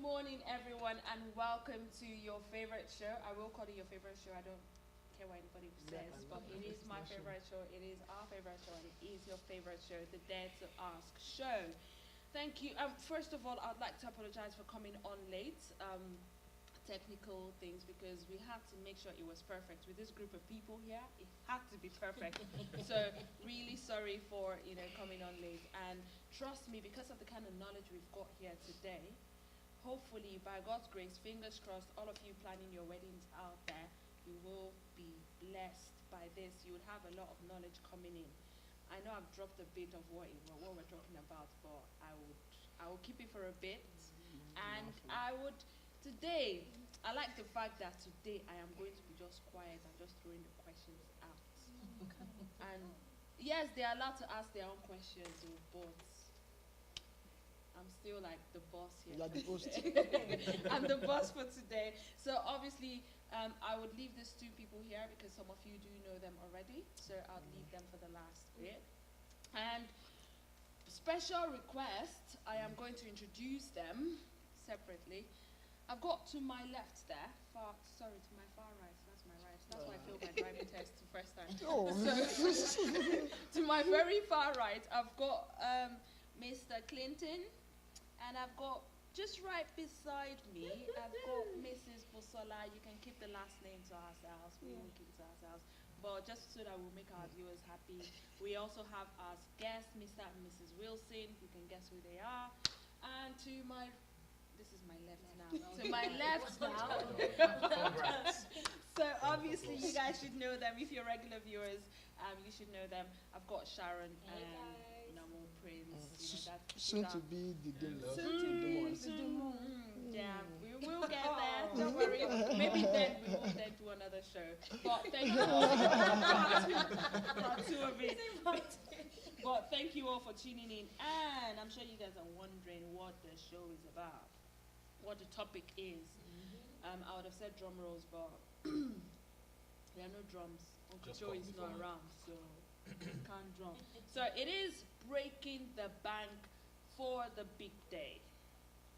morning, everyone, and welcome to your favorite show. I will call it your favorite show. I don't care what anybody says, but it is my favorite show. It is our favorite show, and it is your favorite show, the Dare to Ask show. Thank you. First of all, I'd like to apologize for coming on late. Technical things because we had to make sure it was perfect with this group of people here. It had to be perfect. So really sorry for coming on late. And trust me, because of the kind of knowledge we've got here today, hopefully by God's grace, fingers crossed, all of you planning your weddings out there, you will be blessed by this. You would have a lot of knowledge coming in. I know I've dropped a bit of what we're talking about, but I will keep it for a bit. And today, I like the fact that today I am going to be just quiet and just throwing the questions out. And yes, they are allowed to ask their own questions, but I'm still like the boss here. You're the host. I'm the boss for today. So obviously, I would leave these two people here because some of you do know them already. So I'll leave them for the last bit. And special request, I am going to introduce them separately. I've got to my left there, to my far right, that's my right. That's why I failed my driving test the first time. Oh. So, to my very far right, I've got Mr. Clinton, and I've got, just right beside me, I've got Mrs. Busola. You can keep the last name to ourselves, we won't keep it to ourselves. But just so that we'll make our viewers happy, we also have as guests Mr. and Mrs. Wilson. You can guess who they are. And to my this is my left now. To my left now. So obviously you guys should know them. If you're regular viewers, you should know them. I've got Sharon and Namo Prince. Soon to be the demon. Yeah, we will get there. Don't worry. Maybe then we will then do another show. But thank you all. Part two of it. But thank you all for tuning in. And I'm sure you guys are wondering what the show is about. What the topic is. I would have said drum rolls, but there are no drums. Uncle Joe is not around, so can't drum. So it is breaking the bank for the big day.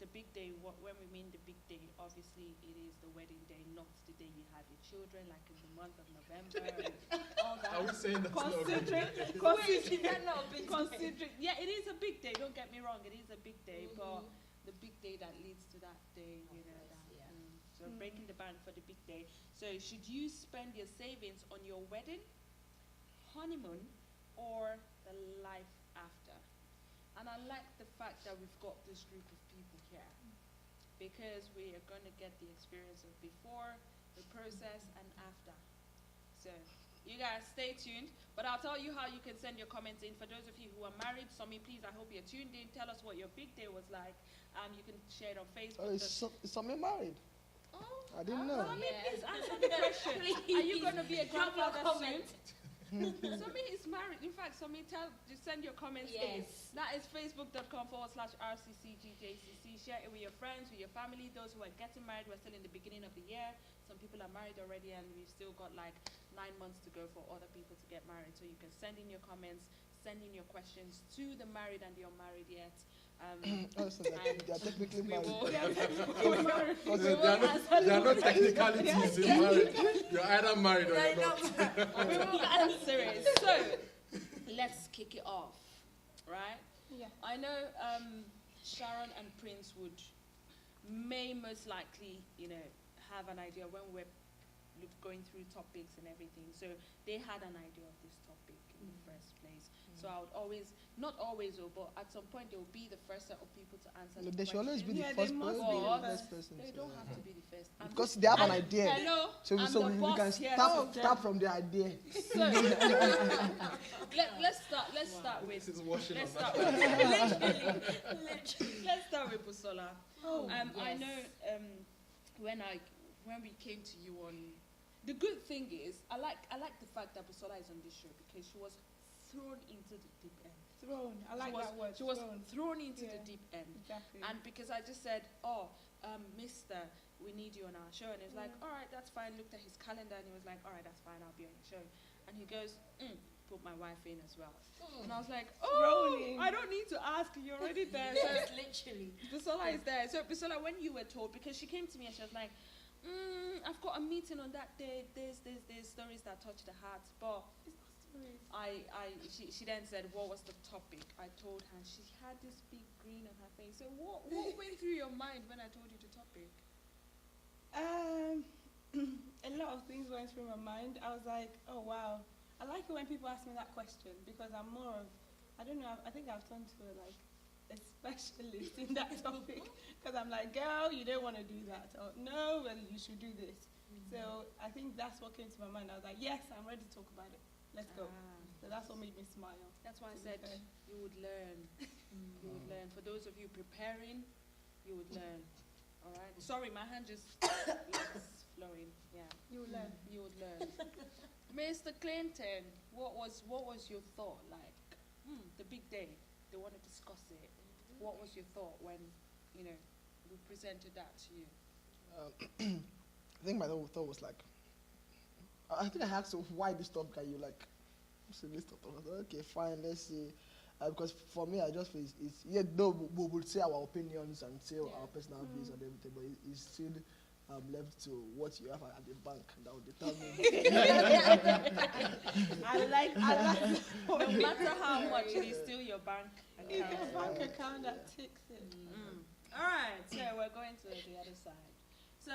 The big day, when we mean the big day, obviously it is the wedding day, not the day you have your children, like in the month of November. And all that. Are we saying that's considering, yeah, it is a big day. Don't get me wrong, it is a big day, but the big day that leads to that day, so breaking the bank for the big day. So should you spend your savings on your wedding, honeymoon, or the life after? And I like the fact that we've got this group of people here because we are going to get the experience of before, the process, and after. So you guys stay tuned, but I'll tell you how you can send your comments in. For those of you who are married, Somi, please, I hope you're tuned in. Tell us what your big day was like. You can share it on Facebook. Is Somi married? Oh, I didn't know. Somi, please answer the question. Are you going to be a grandfather soon? Somi is married. In fact, Somi, just send your comments in. That is facebook.com/RCCGJCC. Share it with your friends, with your family, those who are getting married. We're still in the beginning of the year. Some people are married already, and we've still got like 9 months to go for other people to get married. So you can send in your comments, send in your questions to the married and the unmarried yet. So they are technically married. There are no technicalities in marriage. You're either married or you're not. We will answer it. So, let's kick it off, right? Yeah. I know Sharon and Prince may most likely, have an idea when we're going through topics and everything. So they had an idea of this topic in the first place. So I would always, not always, but at some point they will be the first set of people to answer the They should always be question. the first But person. They don't have to be the first. Because they have an idea. Hello, So we can start from the idea. So, let's start with. This is washing Let's up. start with Busola. I know when we came to you on, the good thing is I like the fact that Busola is on this show because she was thrown into the deep end. I like that word. She was thrown into the deep end. Exactly. And because I just said, Mister, we need you on our show, and he was like, all right, that's fine. Looked at his calendar and he was like, all right, that's fine, I'll be on your show. And he goes, put my wife in as well. And I was like, oh, I don't need to ask. You're already there. Yes, literally. Bisola is there. So Bisola, when you were told, because she came to me and she was like, I've got a meeting on that day. There's stories that touch the heart. But she then said, what was the topic? I told her. She had this big grin on her face. So what went through your mind when I told you the topic? A lot of things went through my mind. I was like, oh wow. I like it when people ask me that question because I'm more of, I don't know, I think I've turned to a specialist in that topic because I'm like, girl, you don't want to do that. Or no, well, you should do this. So I think that's what came to my mind. I was like, yes, I'm ready to talk about it. Let's go. So that's what made me smile. That's why I said you would learn. You would learn. For those of you preparing, you would learn. All right. Sorry, my hand just is flowing. Yeah. You will learn. You would learn. Mr. Clinton, what was your thought like? The big day. They want to discuss it. What was your thought when we presented that to you? I think my thought was like, I think I asked her, why this topic? Are you like, what's the list of topics? Okay, fine, let's see. Because for me, I just feel though we would say our opinions and say our personal views and everything, but it's still left to what you have at the bank that will determine. I like no matter how much it is, still your bank account. It's your bank account that takes it. All right, so we're going to the other side. So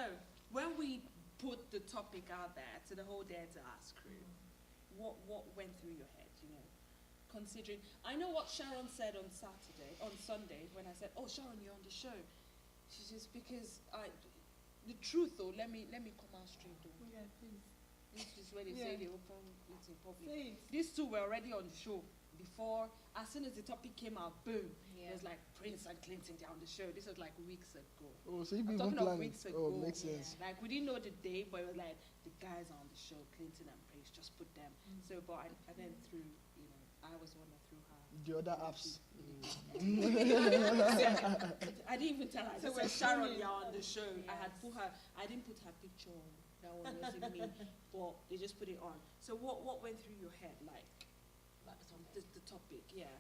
when we put the topic out there to the whole Dare to Ask crew, what went through your head? Considering, I know what Sharon said on Sunday, when I said, "Oh, Sharon, you're on the show." She just because the truth though. Let me come out straight though. Yeah, please. This is where they say they open it in public. Please. These two were already on the show before. As soon as the topic came out, boom. It was like Prince and Clinton, they're on the show. This was like weeks ago. Oh, so you've been talking of planning. weeks ago. Oh, makes sense. Like we didn't know the day, but it was like the guys are on the show, Clinton and Prince. Just put them. So, but I then threw. I was the one that threw her. The other apps. I didn't even tell her. So when Sharon, you're on the show, I had put her. I didn't put her picture on. That one wasn't me, but they just put it on. So what went through your head, like the topic? Yeah.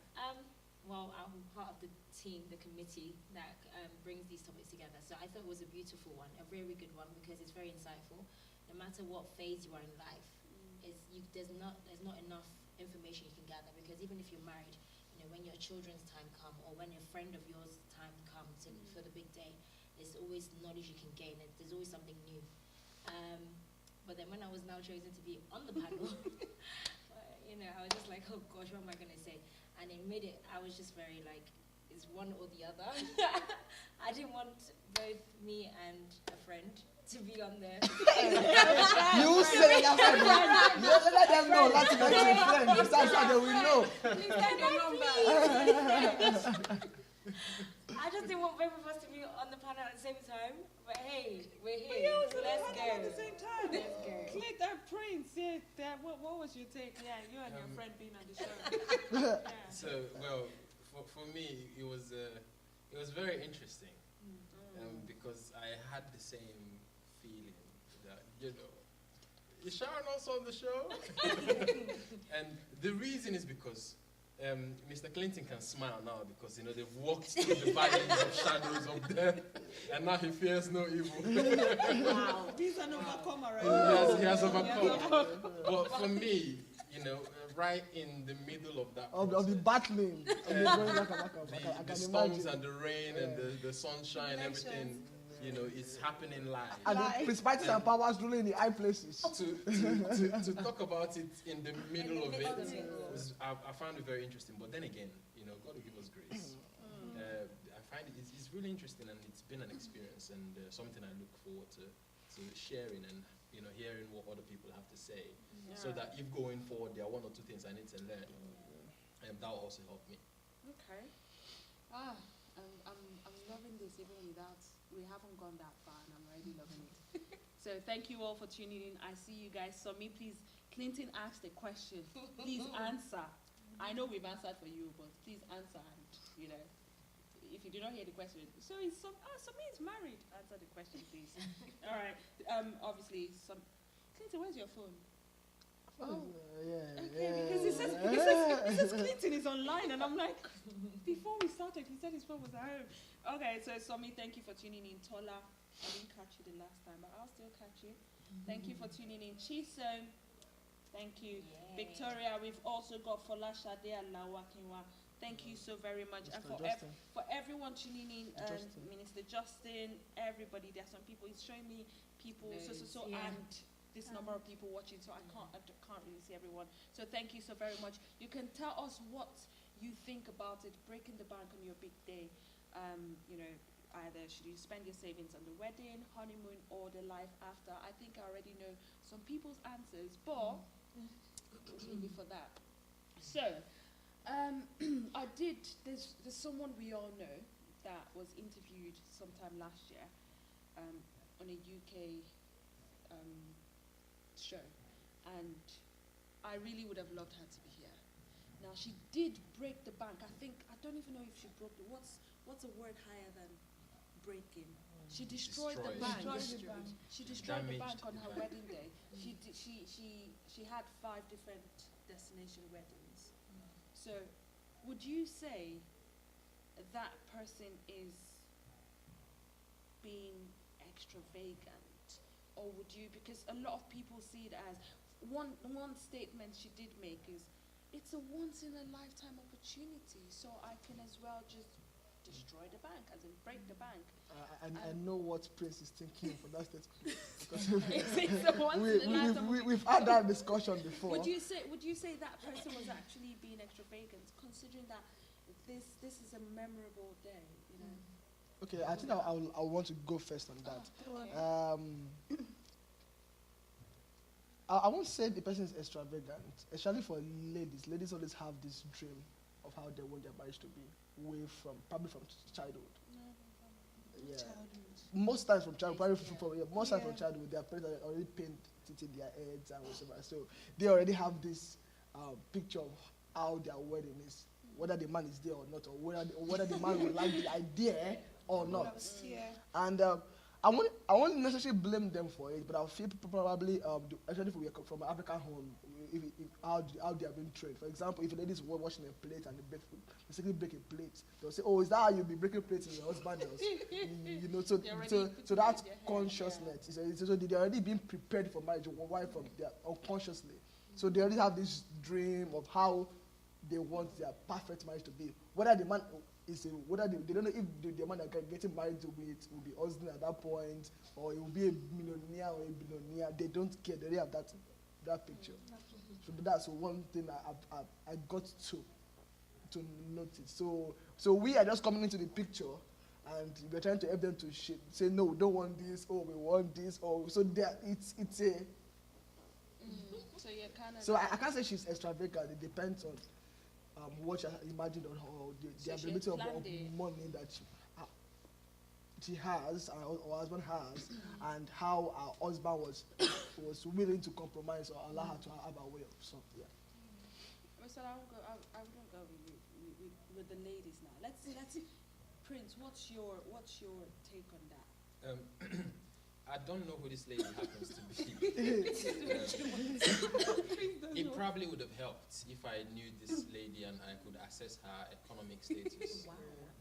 Well, I'm part of the team, the committee that brings these topics together. So I thought it was a beautiful one, a very good one, because it's very insightful. No matter what phase you are in life, there's not enough information you can gather, because even if you're married, when your children's time come, or when a friend of yours time comes for the big day, there's always knowledge you can gain. There's always something new. But then when I was now chosen to be on the panel, I was just like, oh gosh, what am I going to say? And it made it, I was just very like, it's one or the other. I didn't want both me and a friend to be on there. You say that. Let them know. That's a friend. That's how they will know. Please send your number. I just didn't want both of us to be on the panel at the same time. But hey, we're here. Let's go. At the same time. Let's go. Clint and Prince, what was your take? Yeah, you and your friend being on the show. So, well, for me, it was very interesting because I had the same feeling that, is Sharon also on the show? And the reason is because Mr. Clinton can smile now because, they've walked through the valleys of shadows of death, and now he fears no evil. Wow. He's an overcomer, right? He has overcome. But for me, right in the middle of that Of the battling. the storms and the rain and the sunshine, everything, it's happening live. And the principalities and powers ruling in the high places. To talk about it in the middle of it, I found it very interesting. But then again, God will give us grace. I find it's really interesting, and it's been an experience and something I look forward to sharing and hearing what other people have to say, so that if going forward there are one or two things I need to learn, that will also help me. Okay. I'm loving this even without, we haven't gone that far, and I'm already loving it. So thank you all for tuning in. I see you guys. So please, Clinton asked a question. Please answer. I know we've answered for you, but please answer. And if you do not hear the question, so is Sami is married. Answer the question, please. All right. Obviously, Clinton, where's your phone? Oh, yeah. Okay, because it says online, and I'm like, before we started, he said his phone was at home. Okay, so Somi, thank you for tuning in. Tola, I didn't catch you the last time, but I'll still catch you. Thank you for tuning in. Chiso, thank you. Yeah. Victoria, we've also got Fola Shade and Lawa Kinwa. Thank you so very much. Mr. And Justin. for everyone tuning in, Justin. Minister Justin, everybody, there's some people, he's showing me people, so, Yeah. and this number of people watching, so I can't really see everyone. So thank you so very much. You can tell us what you think about it, breaking the bank on your big day. You know, either should you spend your savings on the wedding, honeymoon, or the life after? I think I already know some people's answers, but we'll leave it for that. So, there's someone we all know that was interviewed sometime last year on a UK show, and I really would have loved her to be here. Now, she did break the bank. I don't even know if she broke the, what's a word higher than breaking? She destroyed the bank. Destroyed. She destroyed the bank Damaged on the her bank. wedding day. She had 5 different destination weddings. So, would you say that person is being extravagant, or would you? Because a lot of people see it as one statement she did make is, it's a once in a lifetime opportunity, so I can as well just destroy the bank, as in break the bank. I know what Prince is thinking for that statement. Because It's a once in a lifetime we've had that discussion before. Would you say that person was actually being extravagant, considering that this is a memorable day, you know? Okay, I think I want to go first on that. Okay. I won't say the person is extravagant, especially for ladies. Ladies always have this dream of how they want their marriage to be, probably from childhood. Yeah. Most times from childhood, probably most times from childhood, their parents are already painted it in their heads and whatever. So they already have this picture of how their wedding is, whether the man is there or not, or whether the man will like the idea or not. Yeah. And I won't necessarily blame them for it, but I feel probably, especially if we are from an African home, how they have been trained. For example, if a lady is washing a plate and they basically break a plate, they'll say, "Oh, is that how you'll be breaking plates in your husband's house?" You know, so that consciousness, so they're already being prepared for marriage, why from their unconsciously. So they already have this dream of how they want their perfect marriage to be. Whether the man they don't know if the man that getting married will be husband at that point, or it will be a millionaire or a billionaire. They don't care. They already have that picture. So that's one thing I got to notice. So we are just coming into the picture, and we're trying to help them to say no, we don't want this, or we want this, or so it's a. So you're kind of. So I can't say she's extravagant. It depends on what she imagined on her, the ability of money that she has, or her husband has, and how her husband was willing to compromise or allow her to have a way of something. Yeah. So I wouldn't go with the ladies now. Let's Prince, what's your take on that? I don't know who this lady happens to be. It probably would have helped if I knew this lady and I could assess her economic status. Wow.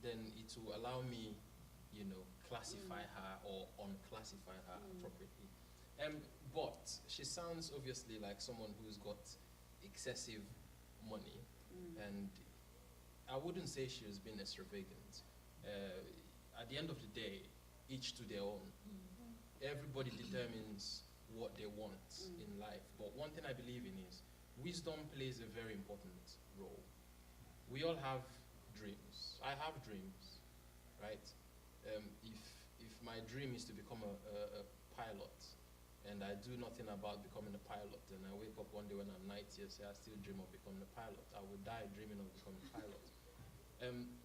Then it will allow me, classify her or unclassify her appropriately. But she sounds obviously like someone who's got excessive money, and I wouldn't say she was being extravagant. At the end of the day, each to their own. Everybody determines what they want in life. But one thing I believe in is wisdom plays a very important role. We all have dreams. I have dreams, right? If my dream is to become a pilot, and I do nothing about becoming a pilot, and I wake up one day when I'm 90 and say I still dream of becoming a pilot, I will die dreaming of becoming a pilot.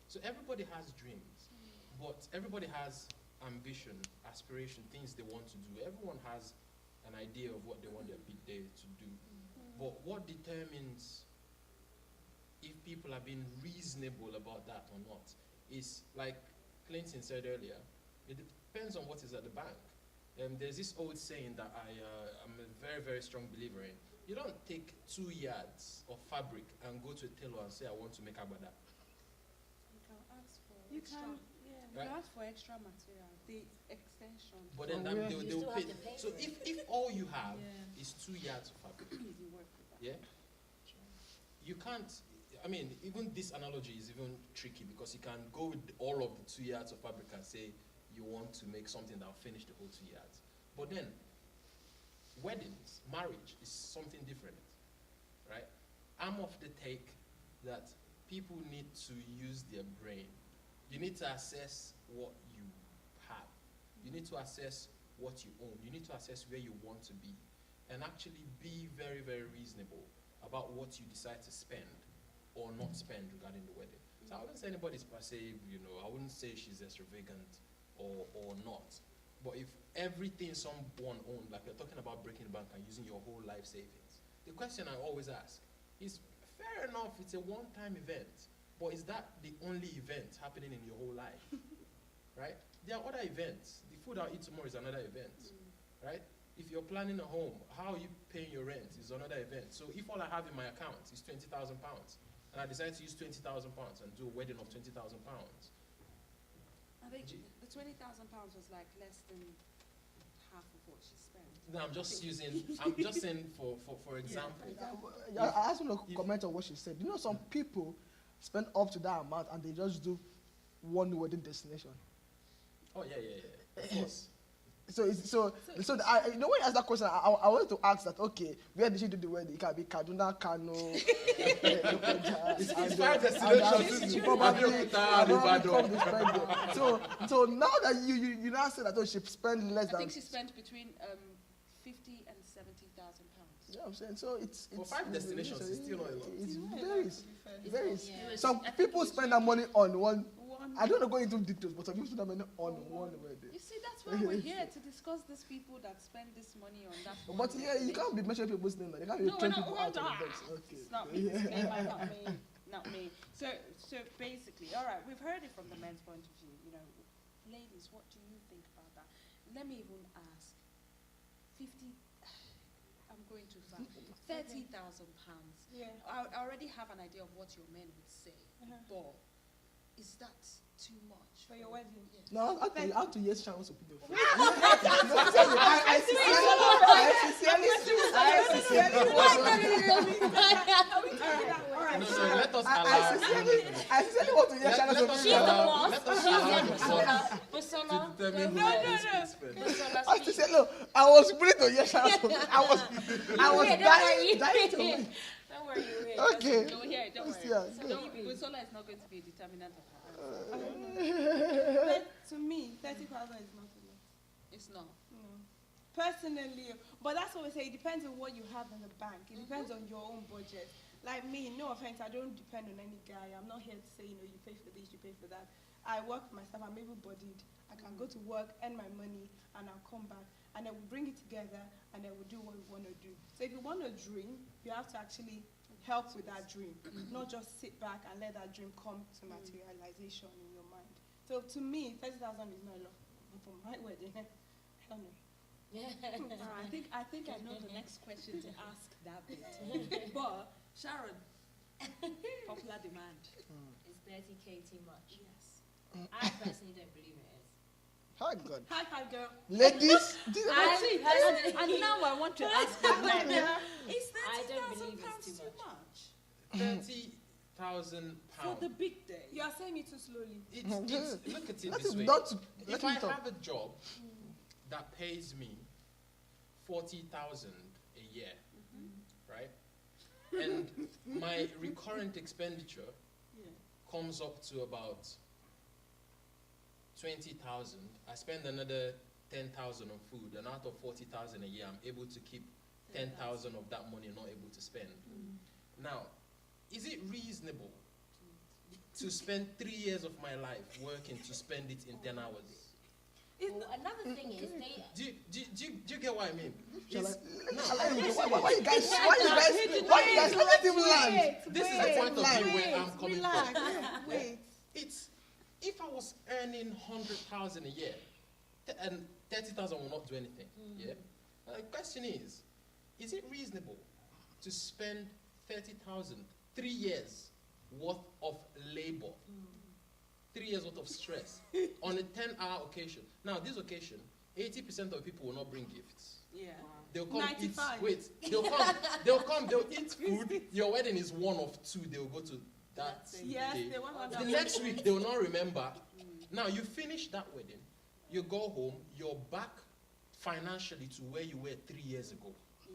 So everybody has dreams, but everybody has ambition, aspiration, things they want to do. Everyone has an idea of what they want their big day to do. But what determines if people are being reasonable about that or not is, like Clinton said earlier, it depends on what is at the bank. There's this old saying that I'm a very, very strong believer in, You don't take 2 yards of fabric and go to a tailor and say, I want to make agbada. You can ask for You extra. can, yeah. You can ask for extra material, the extension. But then Oh, yeah. they'll You still pay. have to pay So for it. if all you have Yeah. is 2 yards of fabric, You work with that. yeah, you can't. I mean, even this analogy is even tricky because you can go with all of the 2 yards of fabric and say you want to make something that will finish the whole 2 yards. But then, weddings, marriage is something different, right? I'm of the take that people need to use their brain. You need to assess what you have. You need to assess what you own. You need to assess where you want to be and actually be very, very reasonable about what you decide to spend or not spend regarding the wedding. So I wouldn't say anybody's per se, I wouldn't say she's extravagant or not. But if everything someone owned, like you're talking about breaking the bank and using your whole life savings, the question I always ask is, fair enough, it's a one-time event, but is that the only event happening in your whole life? Right? There are other events. The food I'll eat tomorrow is another event, right? If you're planning a home, how are you paying your rent is another event. So if all I have in my account is £20,000, and I decide to use £20,000 and do a wedding of £20,000, I think the £20,000 was like less than half of what she spent. no, I'm just saying for example. I just want to comment on what she said. You know, some people spend up to that amount and they just do one wedding destination. Oh yeah. Of course. So when you ask that question, I wanted to ask that, okay, where did she do the wedding? It can be Kaduna, Kano, It's 5 destinations. So now that you now say that, oh, she spent less I than. think she spent between 50 and 70,000 pounds. Yeah, I'm saying so. It's For 5 destinations, it's still not a lot. It varies. It varies. Yeah. Some I think people it's spend that money on one. One. I don't want to go into details, but some people spend that money on one wedding. You see, that's why we're here to discuss these people that spend this money on that. But yeah, you can't be mentioning people's names. They can't be No, throwing we're not- people we're out of the not. box. Okay. It's not me. It's not me. Not me. So basically, all right, we've heard it from the men's point of view. Ladies, what do you think about that? Let me even ask. 50. I'm going too far. 30,000 pounds. Yeah. I already have an idea of what your men would say, but is that too much For your wedding. Yes. No, I have to yes, Sharon's opinion. I No, let us I allow. sincerely want to hear Sharon's Let us She's the opinion. allow. boss. Let us She's allow the yourself persona. to determine No, who no, is no. spend. I sincerely, look, I was willing to hear Sharon's opinion. I was Yeah, dying to win. Don't worry, you will. Okay. Don't hear it, don't Let's worry. see, So yeah, don't, Busola is not going to be a determinant of her answer. But to me, 30,000 is not enough. It's not. No. Personally, but that's what we say. It depends on what you have in the bank. It depends on your own budget. Like me, no offense, I don't depend on any guy. I'm not here to say, you pay for this, you pay for that. I work for myself. I'm able-bodied. I can go to work, earn my money, and I'll come back. And then we'll bring it together, and then we'll do what we want to do. So if you want a dream, you have to actually help with that dream, not just sit back and let that dream come to materialization in your mind. So to me, 30,000 is not enough. But for my wedding, I don't know. I think I know the next question to ask that bit. But Sharon, popular demand. Is 30K too much? Yes. I personally don't believe it is. Oh God. Hi, girl. Ladies, And now I want to ask the men. Is I don't 30,000 believe it's pounds too too much. much? 30,000 For pounds. the big day. You are saying it too slowly. Look at it That this is way. not. If I have a job that pays me 40,000 a year, right, and my recurrent expenditure comes up to about 20,000, I spend another 10,000 on food, and out of 40,000 a year, I'm able to keep 10,000 of that money not able to spend. Now, is it reasonable to spend 3 years of my life working to spend it in 10 hours? Well, another thing is they. Do you get what I mean? Shall It's- Why you guys let him land? This is the point of view where I'm coming from. Wait. It's if I was earning 100,000 a year, and 30,000 will not do anything. Yeah. The question is it reasonable? to spend 30,000, 3 years worth of labor, 3 years worth of stress on a 10-hour occasion. Now, this occasion, 80% of people will not bring gifts. Yeah. They'll come 95. eat. Wait, they'll eat food. Your wedding is one of two. They'll go to that Yes, day. they want The next week they will not remember. Now you finish that wedding, you go home, you're back financially to where you were 3 years ago.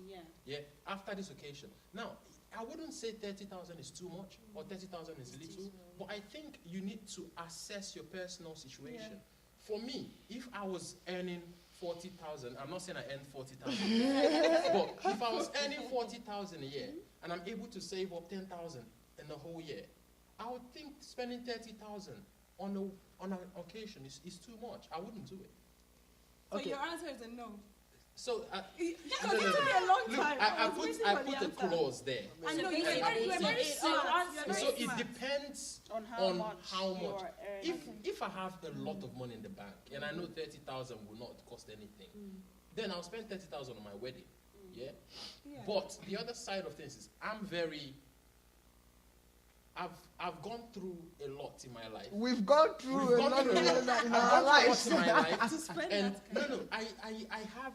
Yeah. Yeah, after this occasion. Now, I wouldn't say 30,000 is too much or 30,000 is little, but I think you need to assess your personal situation. Yeah. For me, if I was earning 40,000, I'm not saying I earn 40,000, but if I was earning 40,000 a year and I'm able to save up 10,000 in the whole year, I would think spending 30,000 on an occasion is too much. I wouldn't do it. So Okay. your answer is a no. So, Because it took me a long look, time. I was waiting put for the a answer. clause there. I know, So you're basically, very so smart. You're So very it smart. depends On how on much how much. you're earning. If I have a lot of money in the bank and I know 30,000 will not cost anything, then I'll spend 30,000 on my wedding. Yeah. Yeah. But the other side of things is I've gone through a lot in my life. We've gone through We've a gone lot through a lot. in I've our gone lives. through a lot in my life. To spend And that no, I have.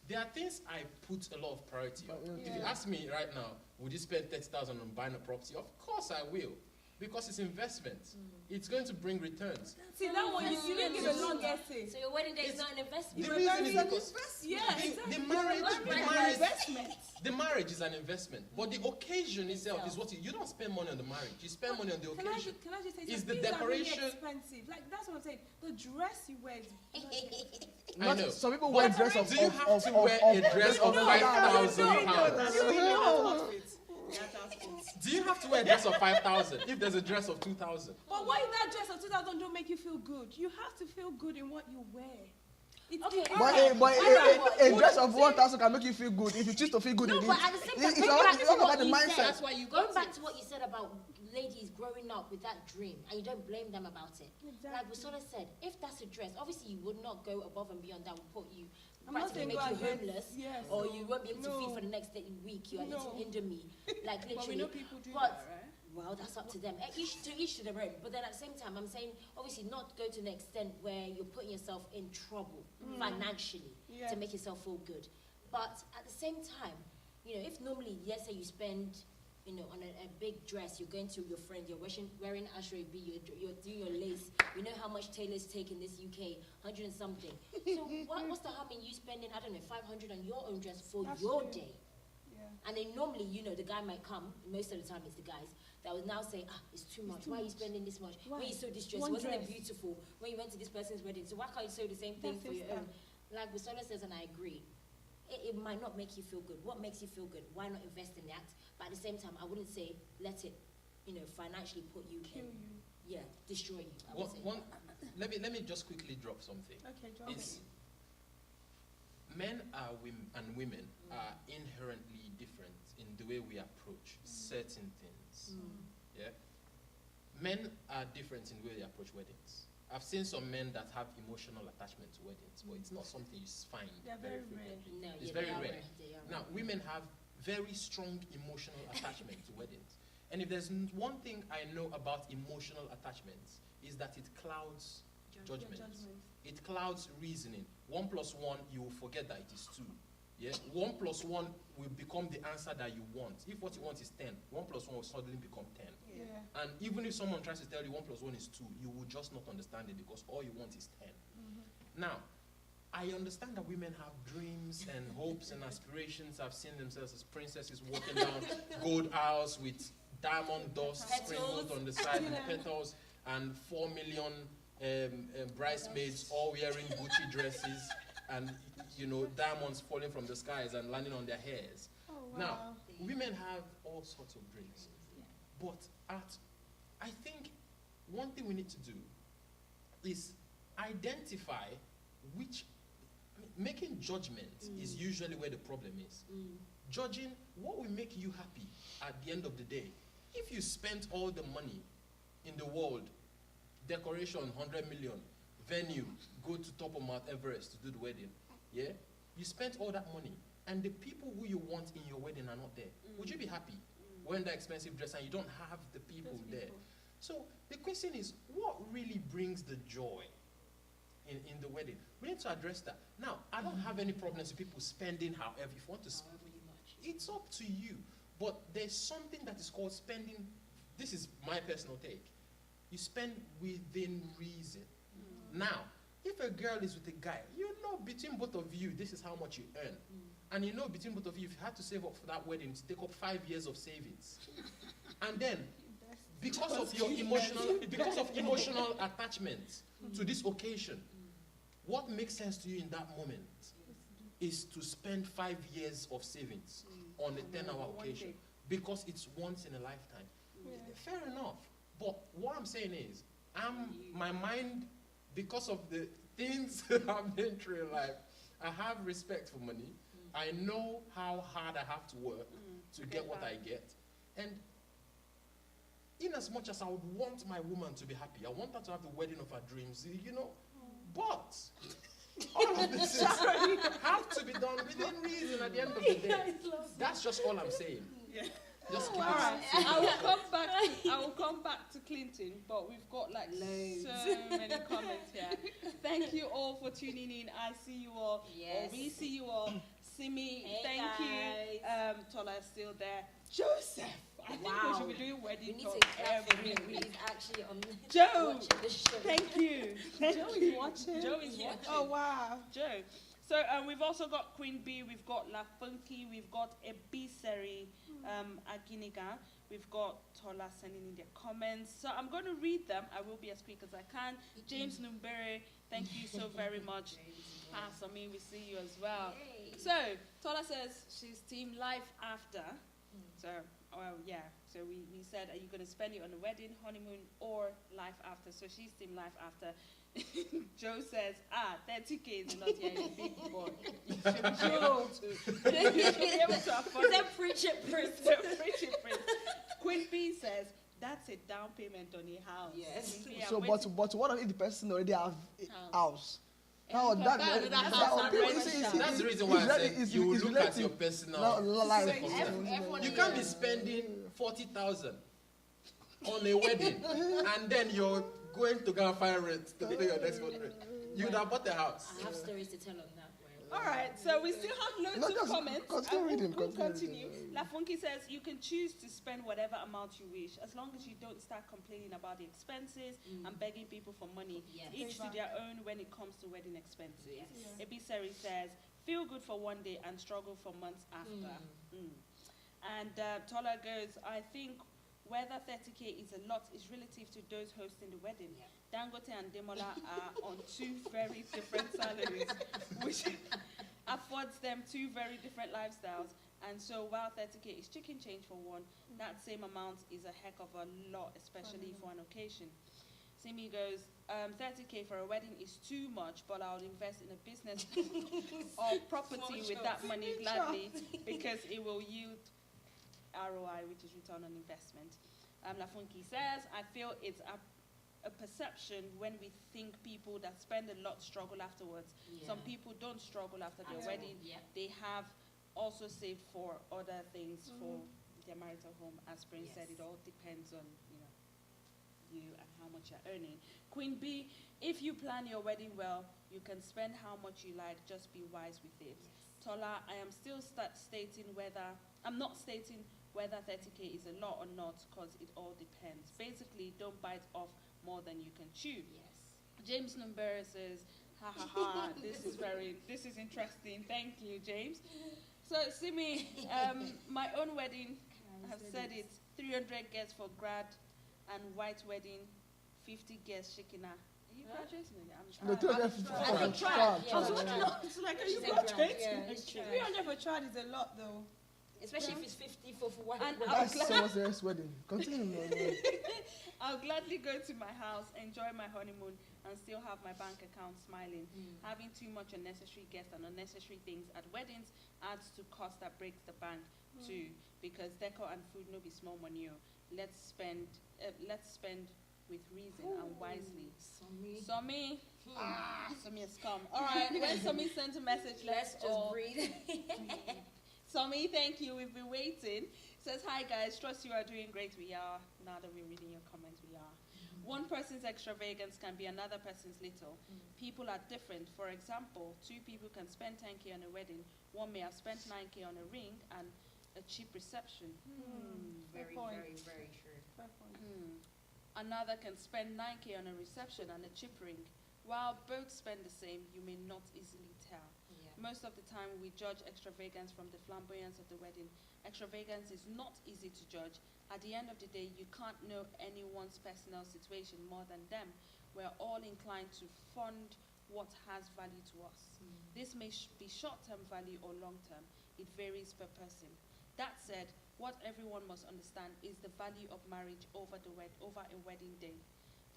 There are things I put a lot of priority on. But, If you yeah. ask me right now, would you spend 30,000 on buying a property? Of course I will, because it's investment. It's going to bring returns. See, that one, you didn't give a long essay. So your wedding day is not an investment. The reason is because Yeah, exactly. the marriage is an investment, but the occasion itself is what you don't spend money on the marriage. You spend money on the Can I occasion. just say Is something? the Things are really decoration- expensive. Like, that's what I'm saying. The dress you wear is I know. Some people But wear dress of do you have to wear a dress of no, 5,000 no, no, pounds? no. Do you have to wear a dress of 5,000 if there's a dress of 2,000? But why that dress of 2000 don't make you feel good? You have to feel good in what you wear. It's Okay, it's- But a dress of 1,000 can make you feel good if you choose to feel good No, in but it. at the same time, It's going all back to about what the you mindset. said, That's why you going got back it. to what you said about ladies growing up with that dream, and you don't blame them about it. Like Busola said, if that's a dress, obviously you would not go above and beyond that would put you I'm not practically saying make go you against- homeless, yes, or no, you won't be able to feed no. for the next week. You are No. eating Indomie, like But we literally. know people do But- that, right? Well, that's up to them. Each to their own. But then at the same time, I'm saying obviously not go to an extent where you're putting yourself in trouble financially Yeah. to make yourself feel good. But at the same time, if normally, let's say you spend, on a big dress, you're going to your friend, you're wearing Ashrabi, you're doing your lace. You know how much tailors take in this UK, 100 and something. So what's the harm in you spending, I don't know, 500 on your own dress for That's your true. day? Yeah. And then normally, the guy might come, most of the time it's the guys, that will now say, it's too much. too Why are you much. spending this much? Why? When you saw this dress, One wasn't it dress. beautiful? When you went to this person's wedding, so why can't you sew the same thing That's for it, your yeah. own? Like Busola says, and I agree, it might not make you feel good. What makes you feel good? Why not invest in that? But at the same time, I wouldn't say let it, financially put you Kill in, you. destroy you. I would say. Let me just quickly drop something. Okay, drop It's it. men and women are inherently different in the way we approach certain things. Yeah, men are different in the way they approach weddings. I've seen some men that have emotional attachment to weddings, but it's not something you find They're very very rare. frequently. No, It's yeah, very they are rare. They are Now, women have very strong emotional attachment to weddings. And if there's one thing I know about emotional attachments is that it clouds Your judgment. judgment. It clouds reasoning. 1 + 1, you will forget that it is 2. Yeah? 1 + 1 will become the answer that you want. If what you want is 10, 1 + 1 will suddenly become 10. Yeah. And even if someone tries to tell you 1 + 1 is 2, you will just not understand it because all you want is 10. Now, I understand that women have dreams and hopes and aspirations. I've seen themselves as princesses walking down gold aisles with diamond dust sprinkled on the side with petals and 4 million bridesmaids all wearing Gucci dresses and diamonds falling from the skies and landing on their hairs. Oh, wow. Now, women have all sorts of dreams. But I think one thing we need to do is identify making judgment is usually where the problem is. Judging what will make you happy at the end of the day. If you spent all the money in the world, decoration 100 million, venue, go to top of Mount Everest to do the wedding, yeah? You spent all that money and the people who you want in your wedding are not there, would you be happy wearing that expensive dress and you don't have the people there? So the question is, what really brings the joy in the wedding? We need to address that. Now, I don't have any problems with people spending however. If you want to spend, it's up to you. But there's something that is called spending. This is my personal take. You spend within reason. Now, if a girl is with a guy, you know between both of you, this is how much you earn. And you know between both of you, if you had to save up for that wedding, to take up 5 years of savings. And then, because of your emotional attachment to this occasion, what makes sense to you in that moment is to spend 5 years of savings on a 10-hour occasion, because it's once in a lifetime. Fair enough. But what I'm saying is, my mind, because of the things I've been through in life, I have respect for money. I know how hard I have to work to get what I get. And in as much as I would want my woman to be happy, I want her to have the wedding of her dreams, you know, but all of this have to be done within reason at the end of the day. That's just all I'm saying. Just keep it. I will come back to Clinton, but we've got like so many comments here. Thank you all for tuning in. I see you all. Yes. Or we see you all. Simi, Hey thank you. guys. Tola is still there. Joseph, I think we should be doing We wedding need talk to clap for every him. week. He's actually on Joe, watching the show. thank you. Joe is watching. Joe is watching. Oh wow. Joe. So we've also got Queen Bee, we've got La Funky, we've got Ebiseri Aginiga, we've got Tola sending in their comments. So I'm going to read them. I will be as quick as I can. James Numbere, thank you so very much. Sami, we see you as well. Yay. So Tola says she's team life after. So, well, yeah. So we said, are you going to spend it on a wedding, honeymoon, or life after? So she's team life after. Joe says, 30K is not yet a big boy. You should be able to afford it. Then preach it, Prince. Preach it, Prince. Queen Bee says, that's a down payment on a house. Yes. Queen Bee, I'm So, waiting- but what if the person already have a house? And No, you that, can buy another that, house and people- rent see, it see, out. That's the reason why I said it's- you will it's look at relative. your personal. Life. everyone You can't be spending 40,000 on a wedding and then you're going to go and find rent to pay your next month rent. You would have bought a house. I have stories to tell on that. All right, so we still have loads No, of just comments. continue and reading, we'll continue continue. reading. La Funky says you can choose to spend whatever amount you wish, as long as you don't start complaining about the expenses and begging people for money. Yes. Each to their own when it comes to wedding expenses. Yes. Ebiseri says, feel good for one day and struggle for months after. And Tola goes, I think whether 30K is a lot is relative to those hosting the wedding. Yeah. Dangote and Demola are on two very different salaries, which affords them two very different lifestyles. And so while 30K is chicken change for one, that same amount is a heck of a lot, especially for an occasion. Simi goes, 30K for a wedding is too much, but I'll invest in a business or property with that money gladly because it will yield ROI, which is return on investment. La Funky says, I feel it's a perception when we think people that spend a lot struggle afterwards. Yeah. Some people don't struggle after their At wedding. all, yeah. They have also saved for other things for their marital home. As Prince said, it all depends on you and how much you're earning. Queen Bee, if you plan your wedding well, you can spend how much you like. Just be wise with it. Tola, I am still stating whether I'm not stating whether 30K is a lot or not, because it all depends. Basically, don't bite off more than you can chew. Yes. James Numbera says, ha ha ha, this is interesting. Thank you, James. So, Simi, my own wedding, I've said it, 300 guests for grad and white wedding, 50 guests shikina. Are you graduating? No, 250 I think for trial. child. Yeah, I was trial. looking up, it's like, are She you said grad. graduating? Yeah, it's true. 300 for child is a lot though. Especially if it's 50 for one. And That's someone else's wedding. Continue. I'll gladly go to my house, enjoy my honeymoon, and still have my bank account smiling. Having too much unnecessary guests and unnecessary things at weddings adds to cost that breaks the bank too. Because decor and food no be small money. Let's spend with reason and wisely. Sorry. Somi, Somi has come. All right, when Somi sent a message, Let's let's just all breathe. Somi, thank you. We've been waiting. Says, hi guys, trust you are doing great. We are. Now that we're reading your comments, we are. One person's extravagance can be another person's little. People are different. For example, two people can spend 10K on a wedding. One may have spent 9K on a ring and a cheap reception. Very, Fair point. very, very true. Fair point. Another can spend 9K on a reception and a cheap ring. While both spend the same, you may not easily tell. Yeah. Most of the time, we judge extravagance from the flamboyance of the wedding. Extravagance is not easy to judge. At the end of the day, you can't know anyone's personal situation more than them. We're all inclined to fund what has value to us. This may be short-term value or long-term. It varies per person. That said, what everyone must understand is the value of marriage over a wedding day.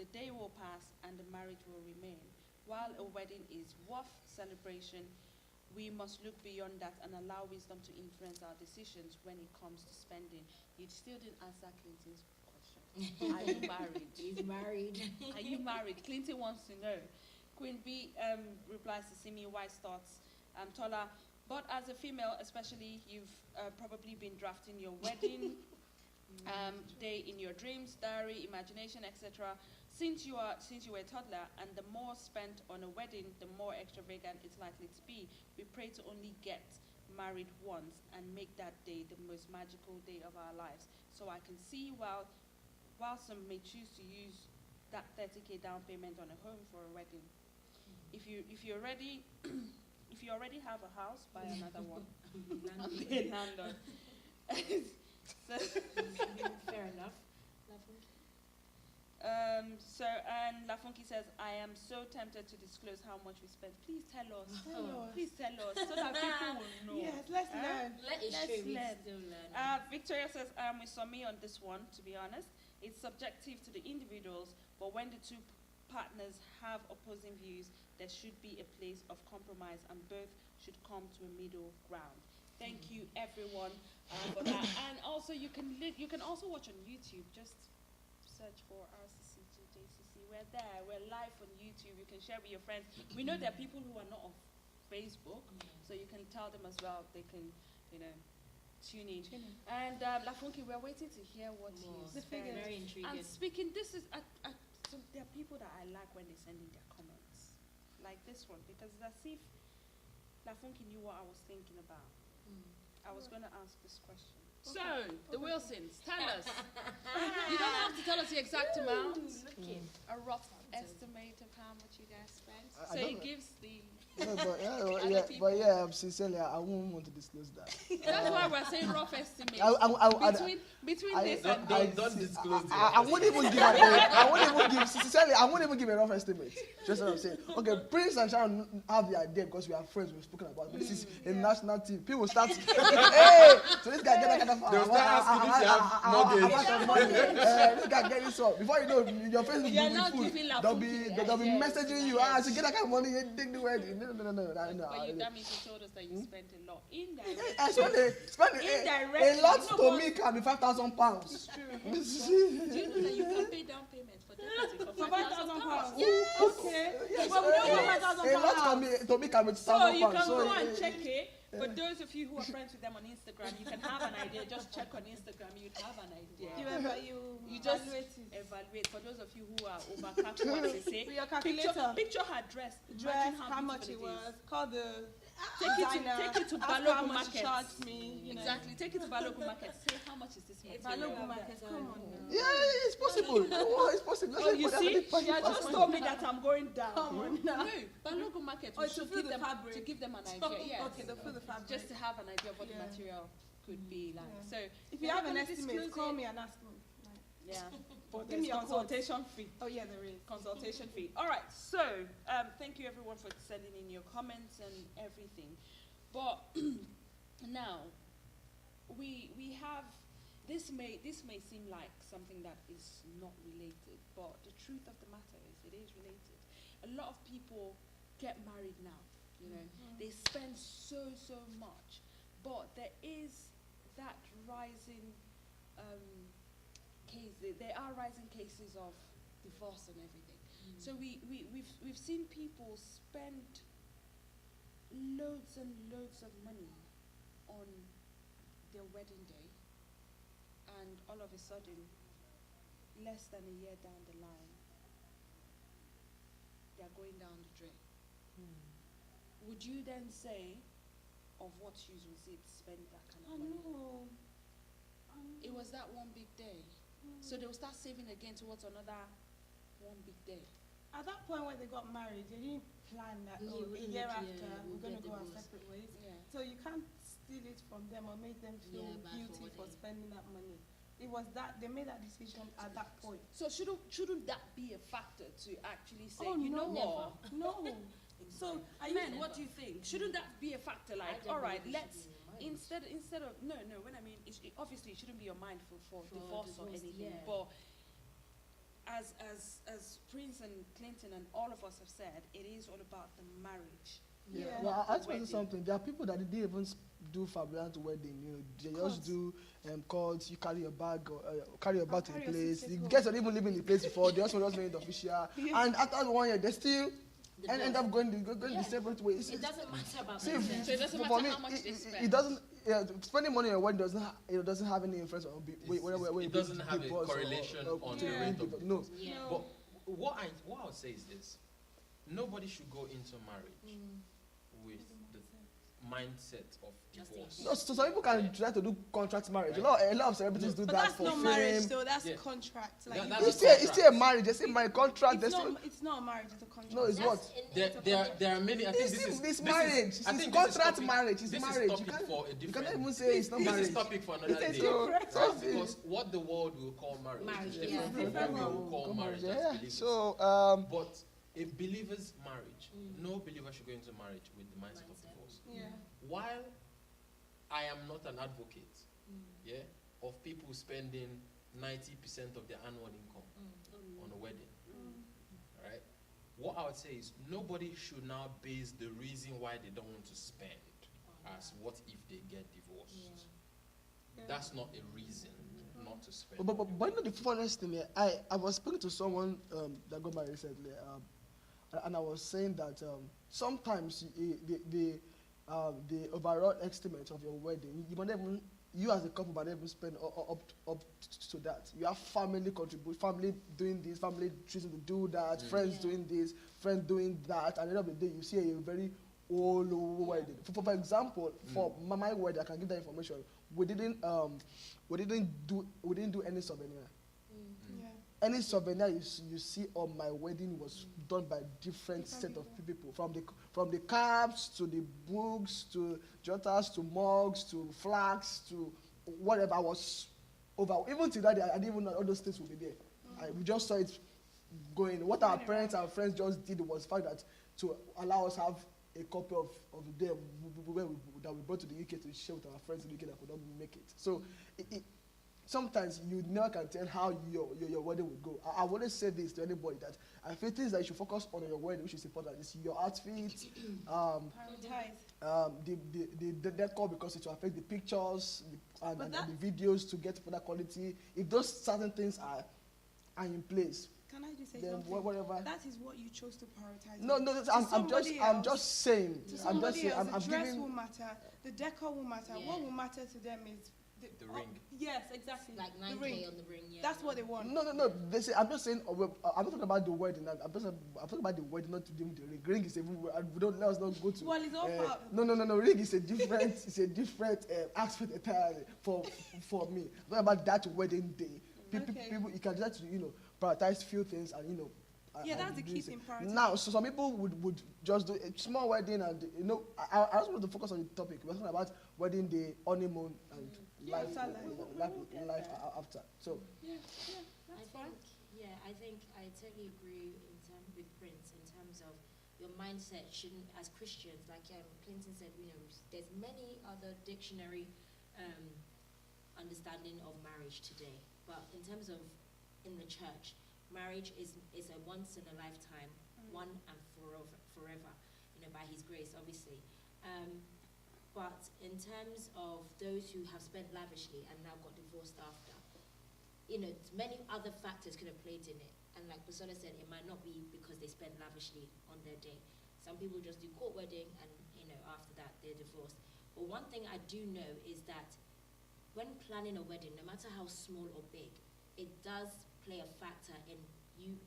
The day will pass and the marriage will remain. While a wedding is worth celebration, we must look beyond that and allow wisdom to influence our decisions when it comes to spending. You still didn't answer Clinton's question. Are you married? He's married. Are you married? Clinton wants to know. Queen B replies to Simi Wise thoughts. Tola, but as a female, especially, you've probably been drafting your wedding day in your dreams, diary, imagination, etc. Since you were a toddler, and the more spent on a wedding, the more extravagant it's likely to be. We pray to only get married once and make that day the most magical day of our lives. So I can see while some may choose to use that 30K down payment on a home for a wedding. If you already have a house, buy another one. Landlord. So Fair enough. And Lafunki says, I am so tempted to disclose how much we spent. Please tell us. Please tell us so that people will know. Yes, let's learn. Let's learn. still learn. Victoria says, I am with Somi on this one, to be honest. It's subjective to the individuals, but when the two partners have opposing views, there should be a place of compromise and both should come to a middle ground. Thank you, everyone, for that. And also, you can also watch on YouTube. Just search for RCCG JCC. We're there. We're live on YouTube. You can share with your friends. We know there are people who are not on Facebook, so you can tell them as well. They can, tune in. And Lafunki, we're waiting to hear what The figures. Very intriguing. And speaking, this is so there are people that I like when they send in their comments, like this one, because it's as if Lafunki knew what I was thinking about. I was going to ask this question. So, the Wilsons, tell us. You don't have to tell us the exact amount. A rough estimate of how much you guys spent. So it gives the sincerely, I won't want to disclose that. That's why we're saying rough estimate. Between this and this. Don't disclose it. I wouldn't even give. I wouldn't even give a rough estimate. Just what I'm saying. Okay, Prince and Sharon have the idea because we are friends. We've spoken about it. But this is a national team. People start. Hey, so this guy get that kind of. They'll start asking if you have mortgage. This guy get this up. Before you know, your face will be full. They'll be messaging you. So get that kind of money. Take the wedding. No. But that means you told us that you spent a lot. Indirectly. I spend a lot to me can be £5,000. It's true. Do you know that you can pay down payment for deposit for £5,000? Yes. Okay. Yes. But we don't have A lot to me can be £1,000. So you can go and check it. For those of you who are friends with them on Instagram, you can have an idea. Just check on Instagram, you'd have an idea. You just evaluate For those of you who are overcalculating, what they say, with your calculator. picture her dress. Dress, Imagine how much it was. Call the Take it to ask how Balogun much Market. you charged me. Exactly. Take it to Balogun Market. Say how much is this material? Balogun Market, come on. Yeah, it's possible. It's possible. Oh, you see, she has just told me that I'm going down. Come on now. No, Balogun Market. Oh, to feel the fabric. To give them an idea. Yes. Okay, to feel the fabric. Just to have an idea of what the material could be like. Yeah. So if you have an estimate, call me and ask me. Yeah. But Give me a consultation fee. Oh yeah, there is. Consultation fee. All right. So thank you everyone for sending in your comments and everything. But now we have this may seem like something that is not related, but the truth of the matter is it is related. A lot of people get married now. They spend so much, but there is that rising case. There are rising cases of divorce and everything. So we've seen people spend loads and loads of money on their wedding day, and all of a sudden, less than a year down the line, they're going down the drain. Would you then say, of what use was it to spend that kind of money? No. It was that one big day. So they will start saving again towards another one big day. At that point when they got married, they didn't plan that, You a wouldn't year look, after, yeah, we're we'll going to get go our divorced. separate ways. Yeah. So you can't steal it from them or make them feel Yeah, bad for guilty what for they- spending that money. It was that, they made that decision at that point. So shouldn't that be a factor to actually say, Oh, you know no. what? No. So, are you, Men, what do you think? Shouldn't that be a factor? Like, I don't all right, believe it let's should be in your mind. instead of no. When I mean, obviously it shouldn't be your mind for divorce or divorce, anything. yeah. But as Prince and Clinton and all of us have said, it is all about the marriage. Yeah. Well, I just Wedding. want to say something. There are people that didn't even do Fabian's wedding. You know, they Course. just do calls. You carry your bag, or, carry your bag to the carry your place. suitcase The home. guests are even leaving the place before. They also just made it official. Yeah. And after 1 year, they still The end divorce. up going the Yeah. separate ways. It doesn't matter about See, consent. So it doesn't for matter me, how much they spend. it doesn't. Yeah, spending money on a wedding doesn't have any influence on whether It doesn't have a correlation on to the rate of no. divorce. Yeah. But what I would say is this: nobody should go into marriage with the mindset of Just divorce. No, so some people can try to do contract marriage. A lot of celebrities do but that that's for not fame. marriage, though. That's Yeah. contract. Like, Yeah, you that's don't- It's still a marriage. They say my contract. They it's, still not, it's not a marriage, it's a contract. no. It's That's what? There are many. I think It's this is it's this marriage. Is, I It's think this is contract topic- marriage. It's this marriage. Is You topic can't, for a you different. cannot even say it's not This marriage. is topic for another It's a day. different- So- Because what the world will call marriage, Marriage, is yeah. different from what we will call marriage as Yeah. believers. So But a believer's marriage, no believer should go into marriage with the mindset of divorce. Yeah. While I am not an advocate, yeah, of people spending 90% of their annual income on a wedding, right? What I would say is nobody should now base the reason why they don't want to spend as what if they get divorced. Yeah. That's not a reason not to spend. but you know the funniest thing here, I was speaking to someone that got married recently, and I was saying that sometimes the overall estimate of your wedding, you might not even, you as a couple might not even spend up to that. You have family contribute, family doing this, family choosing to do that, friends doing this, friends doing that, and at the end of the day, you see a very old wedding. For example, for my wedding, I can give that information. We didn't do any souvenir. Yeah. Any souvenir you see on my wedding was done by different set of people, from the cards to the books to jotters to mugs to flags to whatever was over. Even to that day, I didn't even know all those things would be there. We just saw it going. What our parents and friends just did was fact that to allow us have a copy of them that we brought to the UK to share with our friends in the UK that could not make it. So sometimes you never can tell how your wedding will go. I always say this to anybody that I feel things that you should focus on your wedding, which is important, is your outfit, Prioritize. the decor, because it will affect the pictures and But that- the videos to get further quality. If those certain things are in place, Can I just say then something? whatever. That is what you chose to prioritize. No, To I'm somebody just else- saying. To I'm just somebody saying. else, I'm the dress giving. will matter, the decor will matter. Yeah. What will matter to them is The ring. Yes, exactly. Like the 9K ring. on the ring, yeah. That's what they want. No. They say, I'm just saying. I'm not talking about the wedding. I'm talking about the wedding, not to do with the ring. Ring is even. We don't let us not go to. Well, it's all part. No. Ring is a different. It's a different aspect entirely for me. I'm talking about that wedding day. People, Okay. you can decide to prioritize few things and Yeah, and that's the do key it. thing, prioritize. Now, so some people would just do a small wedding and I just want to focus on the topic. We're talking about wedding day, honeymoon, and life after. So I think I totally agree with Prince in terms of your mindset shouldn't, as Christians, like Clinton said, there's many other dictionary understanding of marriage today. But in terms of in the church, marriage is a once in a lifetime, one and forever, by His grace, obviously. But in terms of those who have spent lavishly and now got divorced after, many other factors could have played in it. And like Busola said, it might not be because they spend lavishly on their day. Some people just do court wedding and, after that they're divorced. But one thing I do know is that when planning a wedding, no matter how small or big, it does play a factor in you,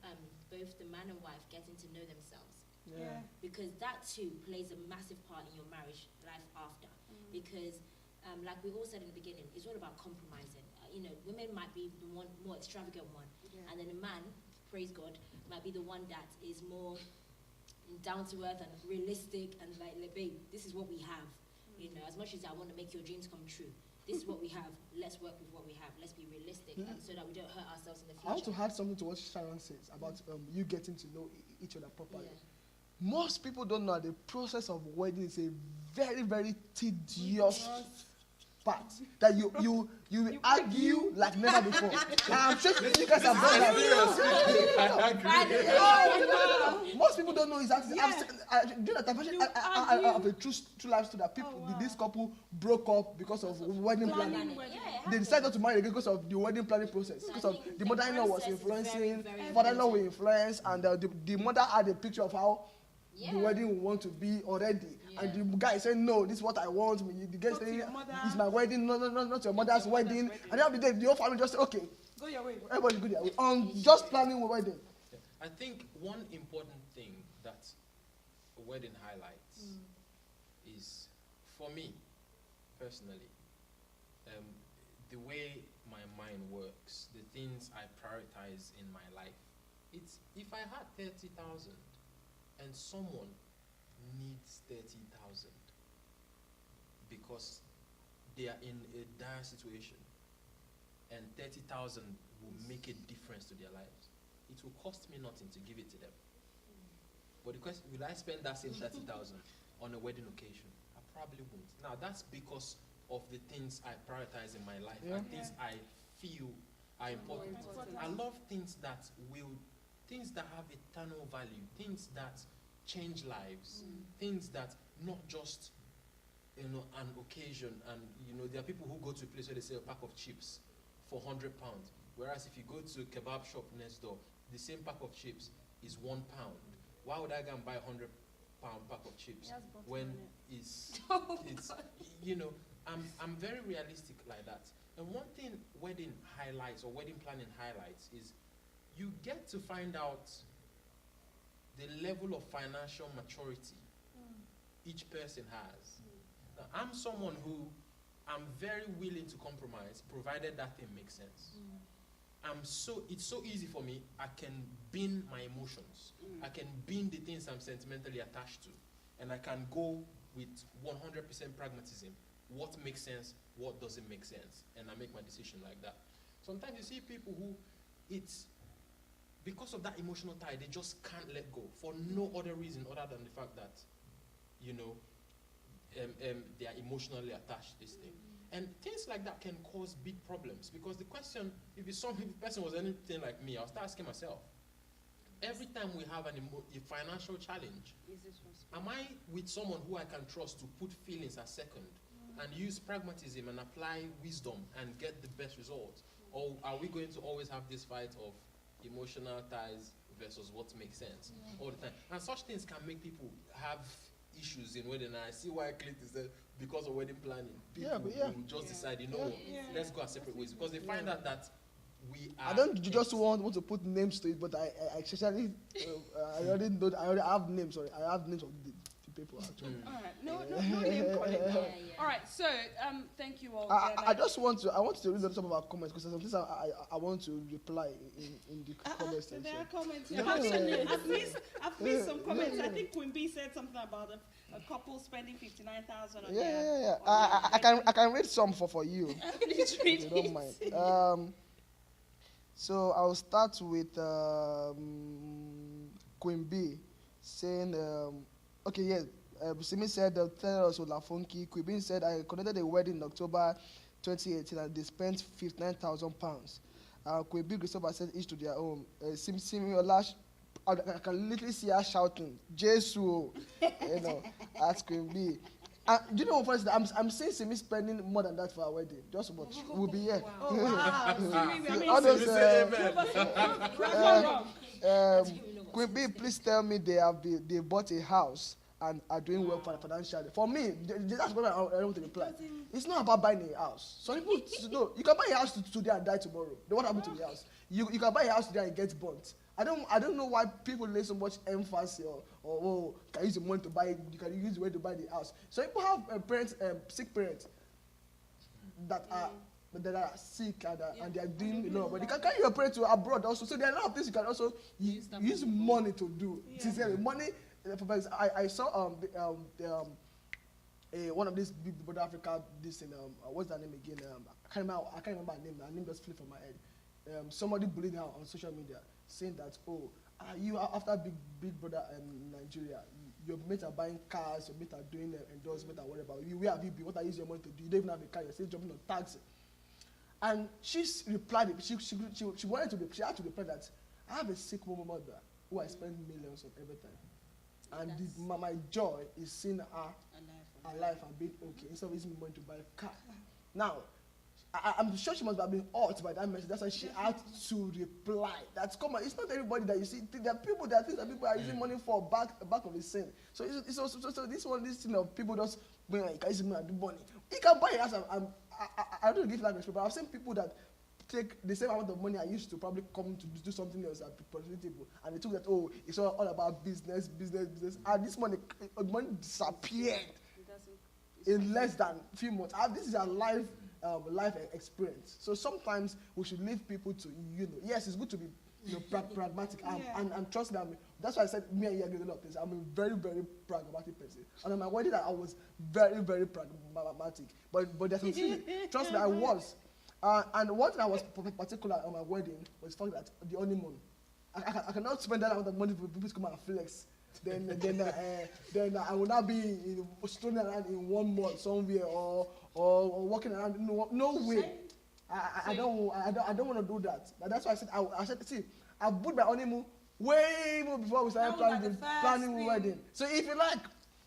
both the man and wife getting to know themselves. Yeah. Because that too plays a massive part in your marriage life after. Because like we all said in the beginning, it's all about compromising. Women might be the one more extravagant one, and then the man, praise God, might be the one that is more down to earth and realistic and like babe, this is what we have. As much as I want to make your dreams come true, this is what we have. Let's work with what we have. Let's be realistic, and so that we don't hurt ourselves in the future. I want to add something to what Sharon says about you getting to know each other properly. Yeah. Most people don't know the process of wedding is a very, very tedious part that you argue like never before. I'm sure you guys have done that. Most people don't know is that during that time, I have a true life story that people, this couple broke up because of wedding planning. They decided not to marry again because of the wedding planning process. Because of the mother-in-law was influencing, father-in-law were influenced, and the mother had a picture of how the wedding will want to be already. And the guy said, no, this is what I want. The guy saying, it's my wedding, no, not your mother's wedding. And at the end of the day, the whole family just say, okay, go your way. Everybody go their way. On just planning a wedding. I think one important thing that a wedding highlights is, for me, personally, the way my mind works, the things I prioritize in my life. It's, if I had 30,000 and someone needs 30,000 because they are in a dire situation, and 30,000 will make a difference to their lives, it will cost me nothing to give it to them. But the question, will I spend that same 30,000 on a wedding occasion? I probably won't. Now, that's because of the things I prioritize in my life and things I feel are important. I love things that have eternal value, things that change lives, things that not just an occasion. And there are people who go to a place where they sell a pack of chips for £100, whereas if you go to a kebab shop next door, the same pack of chips is £1. Why would I go and buy £100 pack of chips when it's I'm very realistic like that. And one thing wedding highlights or wedding planning highlights is you get to find out the level of financial maturity each person has. Now, I'm someone who I'm very willing to compromise, provided that thing makes sense. It's so easy for me. I can bin my emotions. I can bin the things I'm sentimentally attached to, and I can go with 100% pragmatism. What makes sense? What doesn't make sense? And I make my decision like that. Sometimes you see people who, it's because of that emotional tie, they just can't let go for no other reason other than the fact that, they are emotionally attached to this thing. And things like that can cause big problems, because the question, if the person was anything like me, I'll start asking myself, every time we have a financial challenge, am I with someone who I can trust to put feelings as second and use pragmatism and apply wisdom and get the best result? Or are we going to always have this fight of emotional ties versus what makes sense all the time? And such things can make people have issues in wedding. And I see why Clinton said because of wedding planning, people will just decide, let's go our separate ways, because they find out that we are. I don't just want to put names to it, but I actually I already have names. Sorry, I have names of the people actually. All right, no name calling. All right, so thank you all. I want to read some of our comments, because sometimes I want to reply in the comment section. There are comments. I've missed some comments. I think Queen B said something about a couple spending 59,000 on their I can read some for you. Please read if you don't mind. So I'll start with Queen B saying, Simi said, tell us Olafunki. Queen B said, I conducted a wedding in October 2018 and they spent £59,000. Queen B Christopher said, each to their own. Simi Olash, I can literally see her shouting, Jesus, at Queen B. Do you know what? First, I'm seeing Simi spending more than that for our wedding. Just watch. We'll be here. Oh, wow. All those, Simi say amen. Queen B, please tell me they bought a house and are doing well financially. For me, that's what I want to reply. It's not about buying a house. Some people no, you can buy a house today and die tomorrow. Then what happened to the house? You can buy a house today and get burnt. I don't know why people lay so much emphasis or can use the money to buy. You can use the money to buy the house. So people have parents, sick parents that are sick and they are doing a lot, but you can carry your parents to abroad also. So there are a lot of things you can also use money to do. Sincerely, money. I saw one of these big Brother Africa. This in what's that name again? I can't remember her name. Her name just flew from my head. Somebody bullied her on social media, saying that you after Big Brother Nigeria, your mates are buying cars, your mates are doing endorsement or whatever. Where have you been? What are you using your money to do? You don't even have a car. You're still jumping on taxi. And she replied. She wanted to. She had to reply that I have a sick woman mother who I spend millions on every time. And my joy is seeing her alive and being okay instead of using the money to buy a car. Now, I'm sure she must have been hurt by that message. That's why she had to reply. That's common. It's not everybody that you see. There are people that think that people are using money for back of the sin. So this thing of people just being like, "Can use money and do money?" You can buy a house. I don't give that respect, but I've seen people that take the same amount of money I used to probably come to do something else at profitable, and they took that it's all about business, and this money disappeared in less than a few months. This is a life experience. So sometimes we should leave people to yes, it's good to be pragmatic and trust them. That's why I said me and you agree on a lot of things. I'm a very, very pragmatic person. And on my wedding I was very, very pragmatic. But there's some trust me, I was. And one thing I was particular on my wedding was the fact that the honeymoon. I cannot spend that amount of money for people to come and flex. Then I will not be strolling around in one mall somewhere or walking around. No way. I don't want to do that. That's why I said, see, I booked my honeymoon way more before we started planning the wedding. So if you like,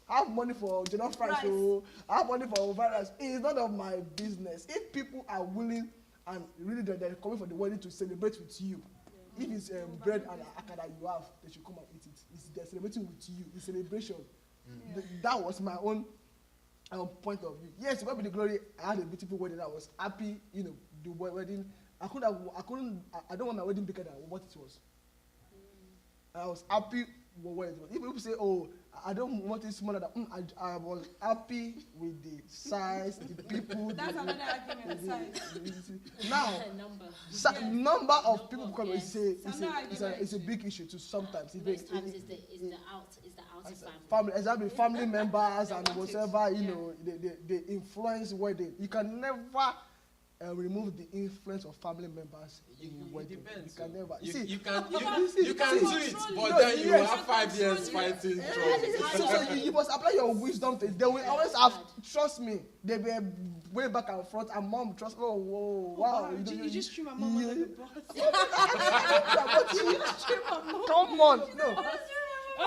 have money for jollof fries, so have money for virus. It's none of my business. If people are willing and really they're coming for the wedding to celebrate with you, if it's bread and akara you have, they should come and eat it. They're celebrating with you. It's celebration. That was my own point of view. Yes, God be the glory. I had a beautiful wedding. I was happy. The wedding. I don't want my wedding bigger than what it was. I was happy with what it was. If people say, I don't want it smaller than I was happy with the size, the people. That's another argument, size. Now, number of people come and say it's a big issue to sometimes. Most times it's the outer family. Exactly, family members and whatever, they influence wedding. You can never remove the influence of family members in wedding. Depends. You can never. You can do it, but then you have 5 years fighting trouble. So you must apply your wisdom to it. They will always have, trust me, they were way back and front, and mom, trust me, wow. You just treat my mom under the bus. Come on, no.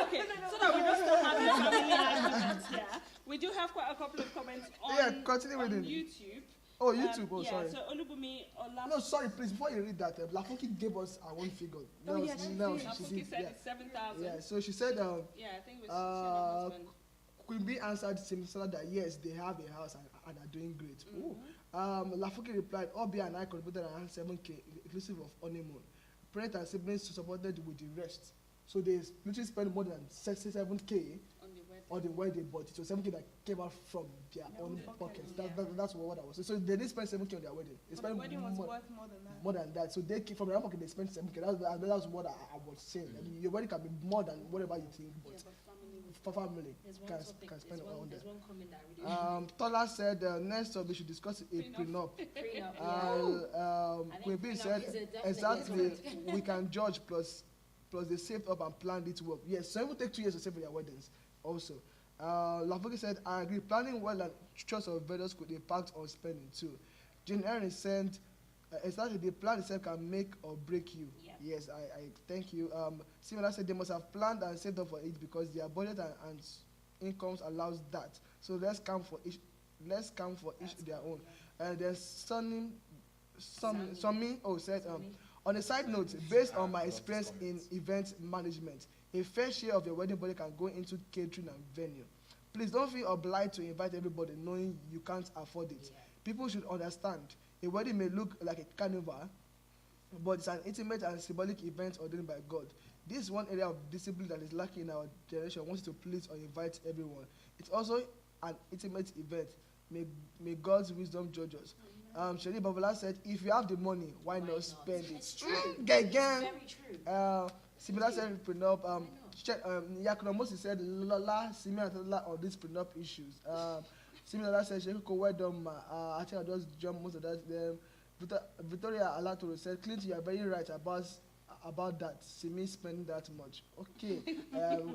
Okay, so that we don't start having family arguments here. We do have quite a couple of comments on YouTube. Oh, YouTube. Sorry. So Olubumi Ola. No, sorry, please. Before you read that, Lafoki gave us our own figure. Lafoki said it's 7,000. Yeah. So she said. I think it was Queen B answered similar that yes, they have a house and are doing great. Lafoki replied, Obi and I contributed around 7K, inclusive of honeymoon. Parents and siblings supported with the rest. So they literally spent more than 67K on the wedding, but it was 7K that came out from their own pockets. That's what I was saying. So they didn't spend 7K on their wedding. They spent the wedding was worth more than that. More than that. So they from their own pocket they spent 7K. That's what I was saying. I mean, your wedding can be more than whatever you think, but for family can spend on that. There's one comment that I really Tola said next we should discuss a prenup. Queen B said exactly we can judge plus they saved up and planned it well. Yes, some people take 2 years to save for their weddings. Also, Lafoki said, I agree. Planning well and choice of vendors could impact on spending too. Jane Erin said, exactly, the plan itself can make or break you. Yeah. Yes, I thank you. Simona said they must have planned and saved up for it because their budget and incomes allows that. So let's count for each. Let's count for each That's their cool, own. yeah. There's Sunny Sunny. said, Sunny. on a side note, based on my Love this experience in comment. event management, a fair share of your wedding budget can go into catering and venue. Please don't feel obliged to invite everybody knowing you can't afford it. Yeah. People should understand. A wedding may look like a carnival, but it's an intimate and symbolic event ordained by God. This is one area of discipline that is lacking in our generation. Wants to please or invite everyone. It's also an intimate event. May God's wisdom judge us. Shani Babala said, if you have the money, why not spend it? It's true. Again. Very true. Similar said prenup. Why not? Yakuno Moses said, Lola, similar to Lola on these prenup issues. Similar said, Sheko, well done, ma. I think I just jumped most of that. Victoria Alatoro said, Clinton, you are very right about that. See me spending that much. Okay,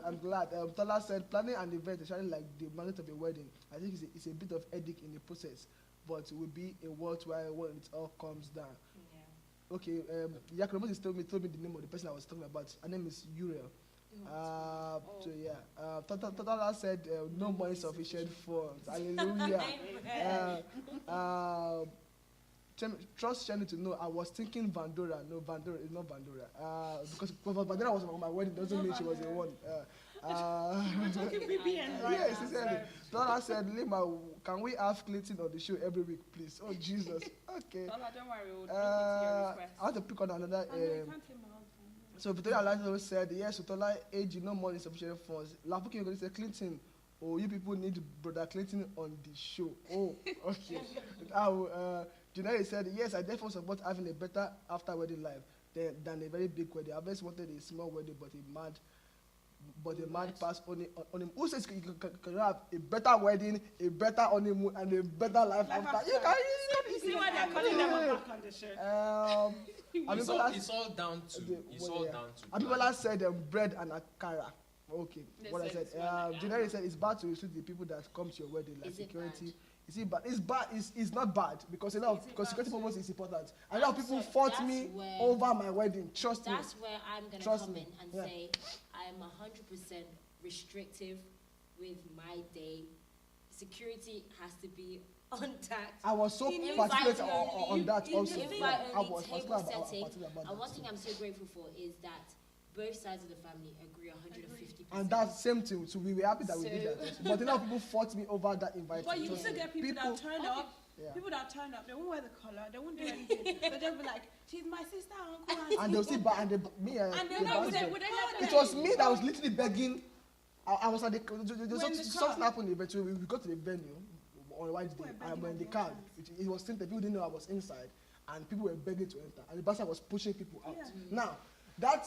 I'm glad. Tola said, planning an event, especially like the magnitude of a wedding, I think it's a bit of headache in the process, but it will be a worthwhile when it all comes down. Yeah. Okay, Yakuno Moses told me the name of the person I was talking about. Her name is Uriel. So yeah, Totola said no more insufficient funds. Hallelujah. Trust Shani to know I was thinking Vandora. No, Vandora is not Vandora. Because Vandora was on my wedding doesn't mean she was the one. We're talking BBN right Yes, now. sincerely. Totola said, Lima, can we have Clinton on the show every week, please? Oh Jesus. Okay. Lola, don't worry, we'll look into your request. I want to pick on another. I know, you can't hear my husband. So Victoria Alonso said, yes, Utola age, no more insufficient funds. Lapuki, you're going to say, Clinton, oh, you people need Brother Clinton on the show. Oh, okay. Janelle said, yes, I definitely support having a better after-wedding life than a very big wedding. I just wanted a small wedding, but a mad pass on him. Who says can have a better wedding, a better honeymoon, and a better life after? You see why they're calling them back on the show? It's all down to. Abibola said bread and akara. Okay, They what I said said. it's one akara. Janelle said it's bad to restrict the people that come to your wedding, like Is it security. bad? You see, but it's bad. It's not bad because a lot of Is it because security bad purpose is important. A lot of people So fought that's me where- over my wedding. Trust me. That's where I'm going to Trust come me. in and Yeah. say I am 100% restrictive with my day. Security has to be on tact. I was so Invite particular only. on that also. Invite I only, was table particular setting. about And one that. thing I'm so grateful for is that both sides of the family agree 150%. And that's same thing. So we were happy that we did that. But a lot of people fought me over that invite. But you Trust still me. get people that turn up. Yeah. People that turn up, they won't wear the collar, they won't do anything. They'll just be like, she's my sister, uncle, auntie. And they'll see, and me and And the they're not, would basket. they let It them? was me that was literally begging. I was at the the something car. happened eventually. We got to the venue on a white day. People were And when the begging car, at it was tinted. People didn't know I was inside, and people were begging to enter. And the bastard was pushing people out. Yeah. Now that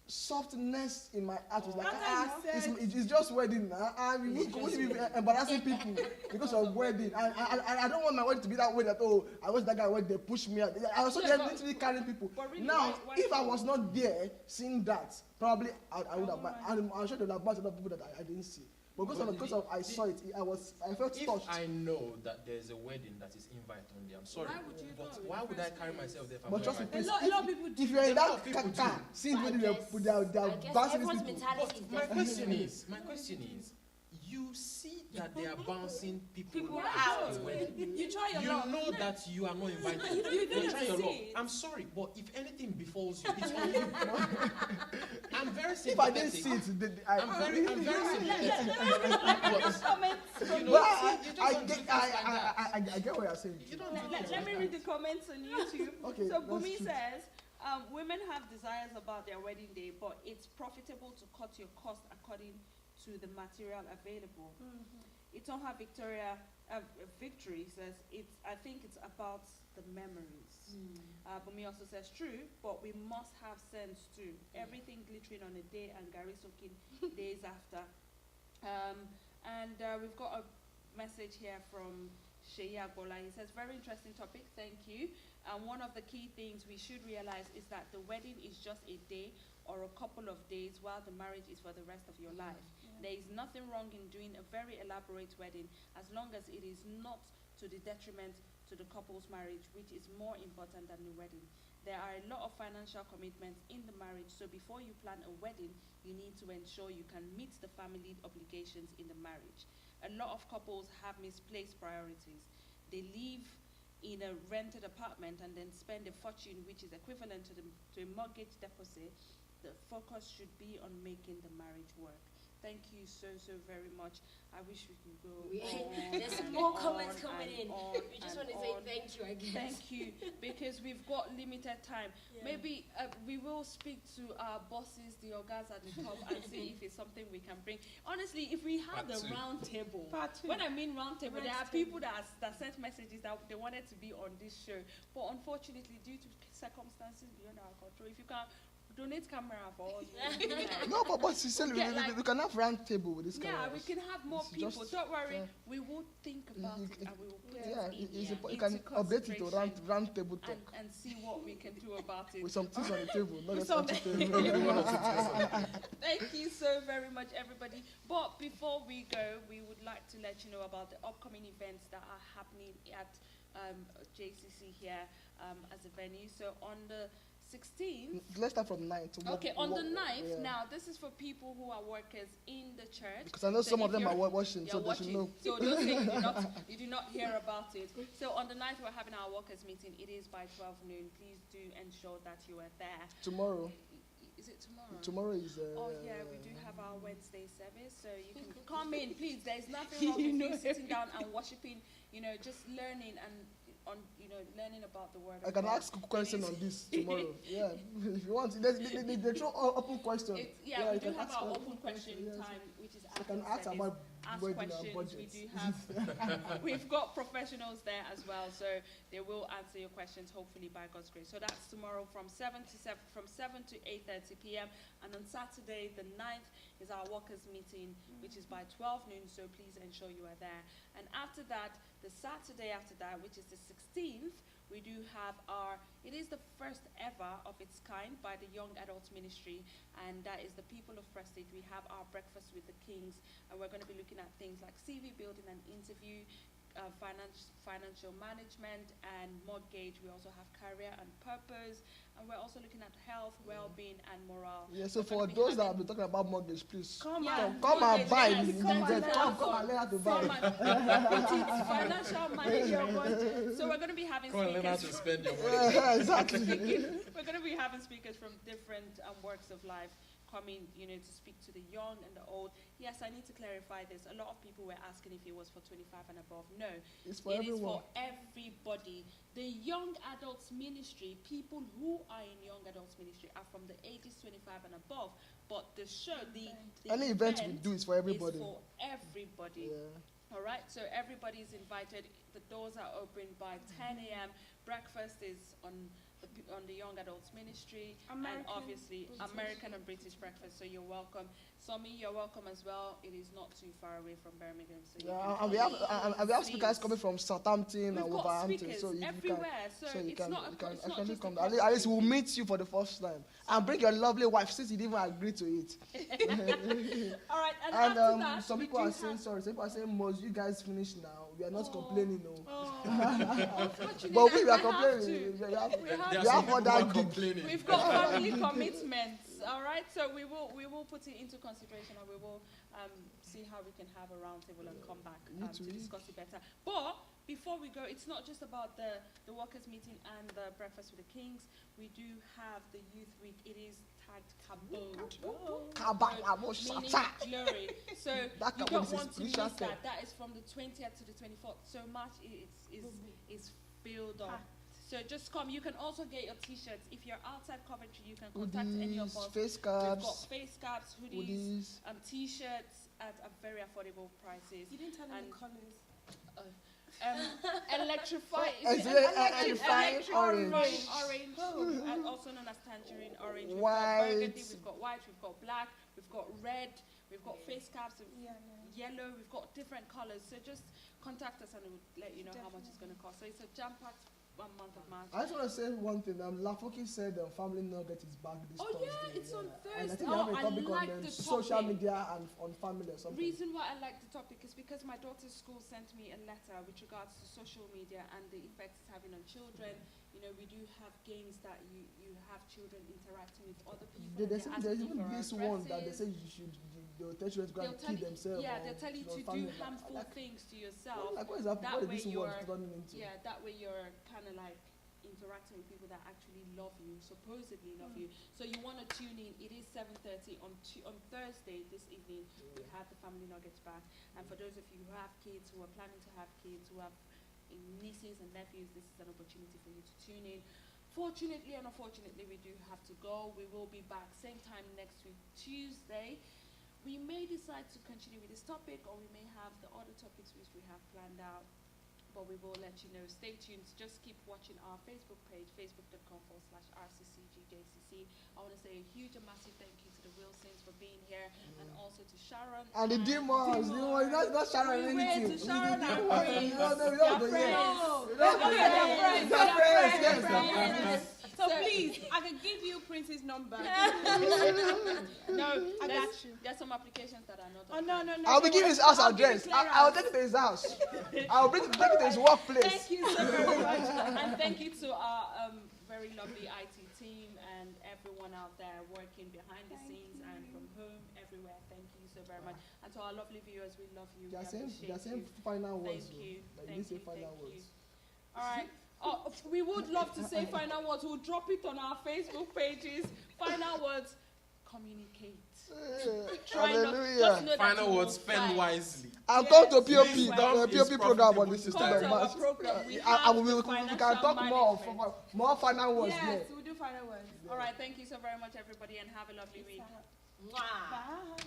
softness in my heart was like, After you said- it's just wedding. And we wouldn't be embarrassing people because of wedding. And I don't want my wedding to be that way that, oh, I watched that guy when they pushed me out. I was Yeah, just literally carrying people. but really, Now, why if I so? was not there seeing that, probably I would have, I'm sure there would have bought a lot of people that I didn't see. But because of I saw it, I felt If touched. I know that there's a wedding that is invite only, I'm sorry. Why would you but go in why the would I first carry place? myself there? If I'm But not trust me, invited? please, A lot of people do. if you're in A lot that of people car, do. seeing But I when guess- they're I guess bouncing these everyone's people. mentality is My different. question is, you see that they are bouncing people People out. out. the wedding. You try your You luck. know that you are not invited. You You're don't trying your see luck. it. I'm sorry, but if anything befalls you, it's on you. I'm very If I didn't sympathetic. see it, I'm very sympathetic. Comments. You know, But you just I don't do get, things like that. I get what you're saying. You don't do things Let like me that. read the comments on YouTube. Okay, So that's Bumi true. says, women have desires about their wedding day, but it's profitable to cut your cost according to the material available. Itonha Victoria Victory says, I think it's about the memories. Bumi also says, true, but we must have sense too. Everything glittering on a day and Gary soaking days after. We've got a message here from Sheyi Agbola. He says, very interesting topic, thank you. And one of the key things we should realize is that the wedding is just a day or a couple of days, while the marriage is for the rest of your life. There is nothing wrong in doing a very elaborate wedding as long as it is not to the detriment to the couple's marriage, which is more important than the wedding. There are a lot of financial commitments in the marriage, so before you plan a wedding, you need to ensure you can meet the family obligations in the marriage. A lot of couples have misplaced priorities. They live in a rented apartment and then spend a fortune which is equivalent to a mortgage deposit. The focus should be on making the marriage work. Thank you so very much. I wish we could go on. There's and more on comments and coming in. We just and want to say on. thank you, I guess. Thank you, because we've got limited time. Yeah. Maybe we will speak to our bosses, the organs at the top, and see if it's something we can bring. Honestly, if we had Part the two. round table, Part two. when I mean round table, there are Round people that sent messages that they wanted to be on this show, but unfortunately, due to circumstances beyond our control, if you can donate camera for us, we will do that. No, but sincerely, Get like- we can have round table with this kind Yeah, of. we can have more It's people. just- Don't worry, yeah. we will think about You- it and we will put Yeah, it in, it's yeah, you can into update it to consideration round table talk and see what we can do about it. with some things on the table, not just Some- empty One or table. two things. Thank you so very much, everybody. But before we go, we would like to let you know about the upcoming events that are happening at JCC here as a venue. So on the 16th, Let's start from 9 to what- okay, on the what- 9th, yeah. now this is for people who are workers in the church. Because I know So some of if them are you're- watching, so You're they should watching, know. so don't say you do not hear about it. So on the 9th, we're having our workers meeting. It is by 12 noon. Please do ensure that you are there. Tomorrow. Is it tomorrow? Tomorrow is. Oh yeah, we do have our Wednesday service, so you can come in, please. There's nothing wrong with you sitting down and worshiping. Just learning and learning about the word. I of can God. ask a question on this tomorrow. Yeah, if you want. They throw open question. Yeah, we you do can have ask our an open question yes. time, which is You after can the ask service. about Ask budget questions. and We budgets. do have. We've got professionals there as well, so they will answer your questions hopefully by God's grace. So that's tomorrow from 7 to 8:30 p.m. And on Saturday, the 9th, is our workers' meeting, which is by 12 noon. So please ensure you are there. And after that, the Saturday after that, which is the 16th, we do have it is the first ever of its kind by the Young Adults Ministry, and that is the people of Prestige. We have our Breakfast with the Kings, and we're going to be looking at things like CV building and interview, financial management and mortgage. We also have career and purpose, and we're also looking at health, well-being, and morale. Yeah, so We're for gonna be those that having- have been talking about mortgage, please Come Yeah. on. come and Mortgage, buy. yes, You come said, and come learn and learn how to Come buy. and put it, financial management. So we're going to be having Come on, learn how speakers. to spend your money. Yeah, exactly. We're going to be having speakers from different works of life coming, to speak to the young and the old. Yes, I need to clarify this. A lot of people were asking if it was for 25 and above. No, It's for it is everyone. for everybody. The Young Adults Ministry, people who are in Young Adults Ministry are from the ages 25 and above. But the show, the Any event we do is for everybody. is for everybody. Yeah. All right, so everybody is invited. The doors are open by 10 a.m. Breakfast is on the Young Adults Ministry, and American, obviously British. American and British breakfast. So you're welcome. Somi, you're welcome as well. It is not too far away from Birmingham, so you Yeah, can and we come. have speakers coming from Southampton We've and got Wolverhampton, speakers so you everywhere. So can, it's not you can it's not actually just a come. At least we'll competition. meet you for the first time, and bring your lovely wife since you didn't even agree to it. All right, and, And after that, some we people do are saying have- sorry. Some people are saying, "Mos, you guys finish now. We are not Oh. complaining, no." Unfortunately, But we we are have complaining. to. We have, We have There we are have some people who other are gigs. complaining. We've got family commitments, all right? So we will put it into consideration, and we will see how we can have a roundtable and come back You to too. discuss it better. But before we go, it's not just about the workers' meeting and the Breakfast with the Kings. We do have the Youth Week. It is tagged Kabod. Meaning glory. So That you Kabod don't is a want to miss spiritual term. that. That is from the 20th to the 24th. So March is filled up. So just come. You can also get your T-shirts. If you're outside Coventry, you can contact any of Hoodies, us. face We've got caps, face caps, hoodies, hoodies. T-shirts at a very affordable prices. You didn't tell me And- the colours. Electrify, Electrifying orange. orange, and also known as tangerine orange. We've White. got burgundy, we've got white, we've got black, we've got red, we've got face caps, Yeah, no. yellow, we've got different colors. So just contact us and we'll let you know how much it's going to cost. So it's a jam-packed 1 month of March. I just want to say one thing. Lafoki said Family Nugget is back this Oh, Thursday. yeah, it's on And I Thursday. think they have a Oh, I topic like on the social topic. media and on family or something. Reason why I like the topic is because my daughter's school sent me a letter with regards to social media and the effects it's having on children, we do have games that you have children interacting with other people. There's asking even for this one that they addresses. say they'll tell you to go and kill themselves. Yeah, or they'll tell you your to family, do harmful things to yourself. Like, what is that? That What way is this world you're- turning into? Yeah, that way you're kind of like interacting with people that actually love you, supposedly love you. So you want to tune in. It is 7:30 on Thursday this evening. We have the Family Nuggets back. And for those of you who have kids, who are planning to have kids, who have nieces and nephews, this is an opportunity for you to tune in. Fortunately and unfortunately, we do have to go. We will be back same time next week, Tuesday. We may decide to continue with this topic, or we may have the other topics which we have planned out, but we will let you know. Stay tuned. Just keep watching our Facebook page, facebook.com/RCCGJCC. I want to say a huge and massive thank you to the Wilsons for being here, and also to Sharon. And the demons, not Sharon We went anything. to Sharon and We Prince. don't They're know, friends. We don't know, They're yeah. friends. They're They're friends, friends. yes, They're they're friends. So please, I can give you Prince's number. No, I got you. there's some applications that are not. Oh no. I'll be giving his house I'll give address. you I'll take it to his house. I'll take it to his workplace. Thank you so very much, and thank you to our very lovely IT team and everyone out there working behind the scenes and from home, everywhere. Thank you so very much, and to our lovely viewers, we love you. We They're appreciate saying you. final words. Thank you. Like, Thank they say you. final Thank you. words. All right. We would love to say final words. We'll drop it on our Facebook pages. Final words. Communicate. Try not- Hallelujah. just know that Final you words, will spend fly. wisely. I'll Yes, come to wisdom POP is program on profitable the to system Come of to our mass. program. We And have we the can financial talk more management. more final words Yes, there. we'll do final words. All right. Thank you so very much, everybody, and have a lovely week. Mwah. Bye.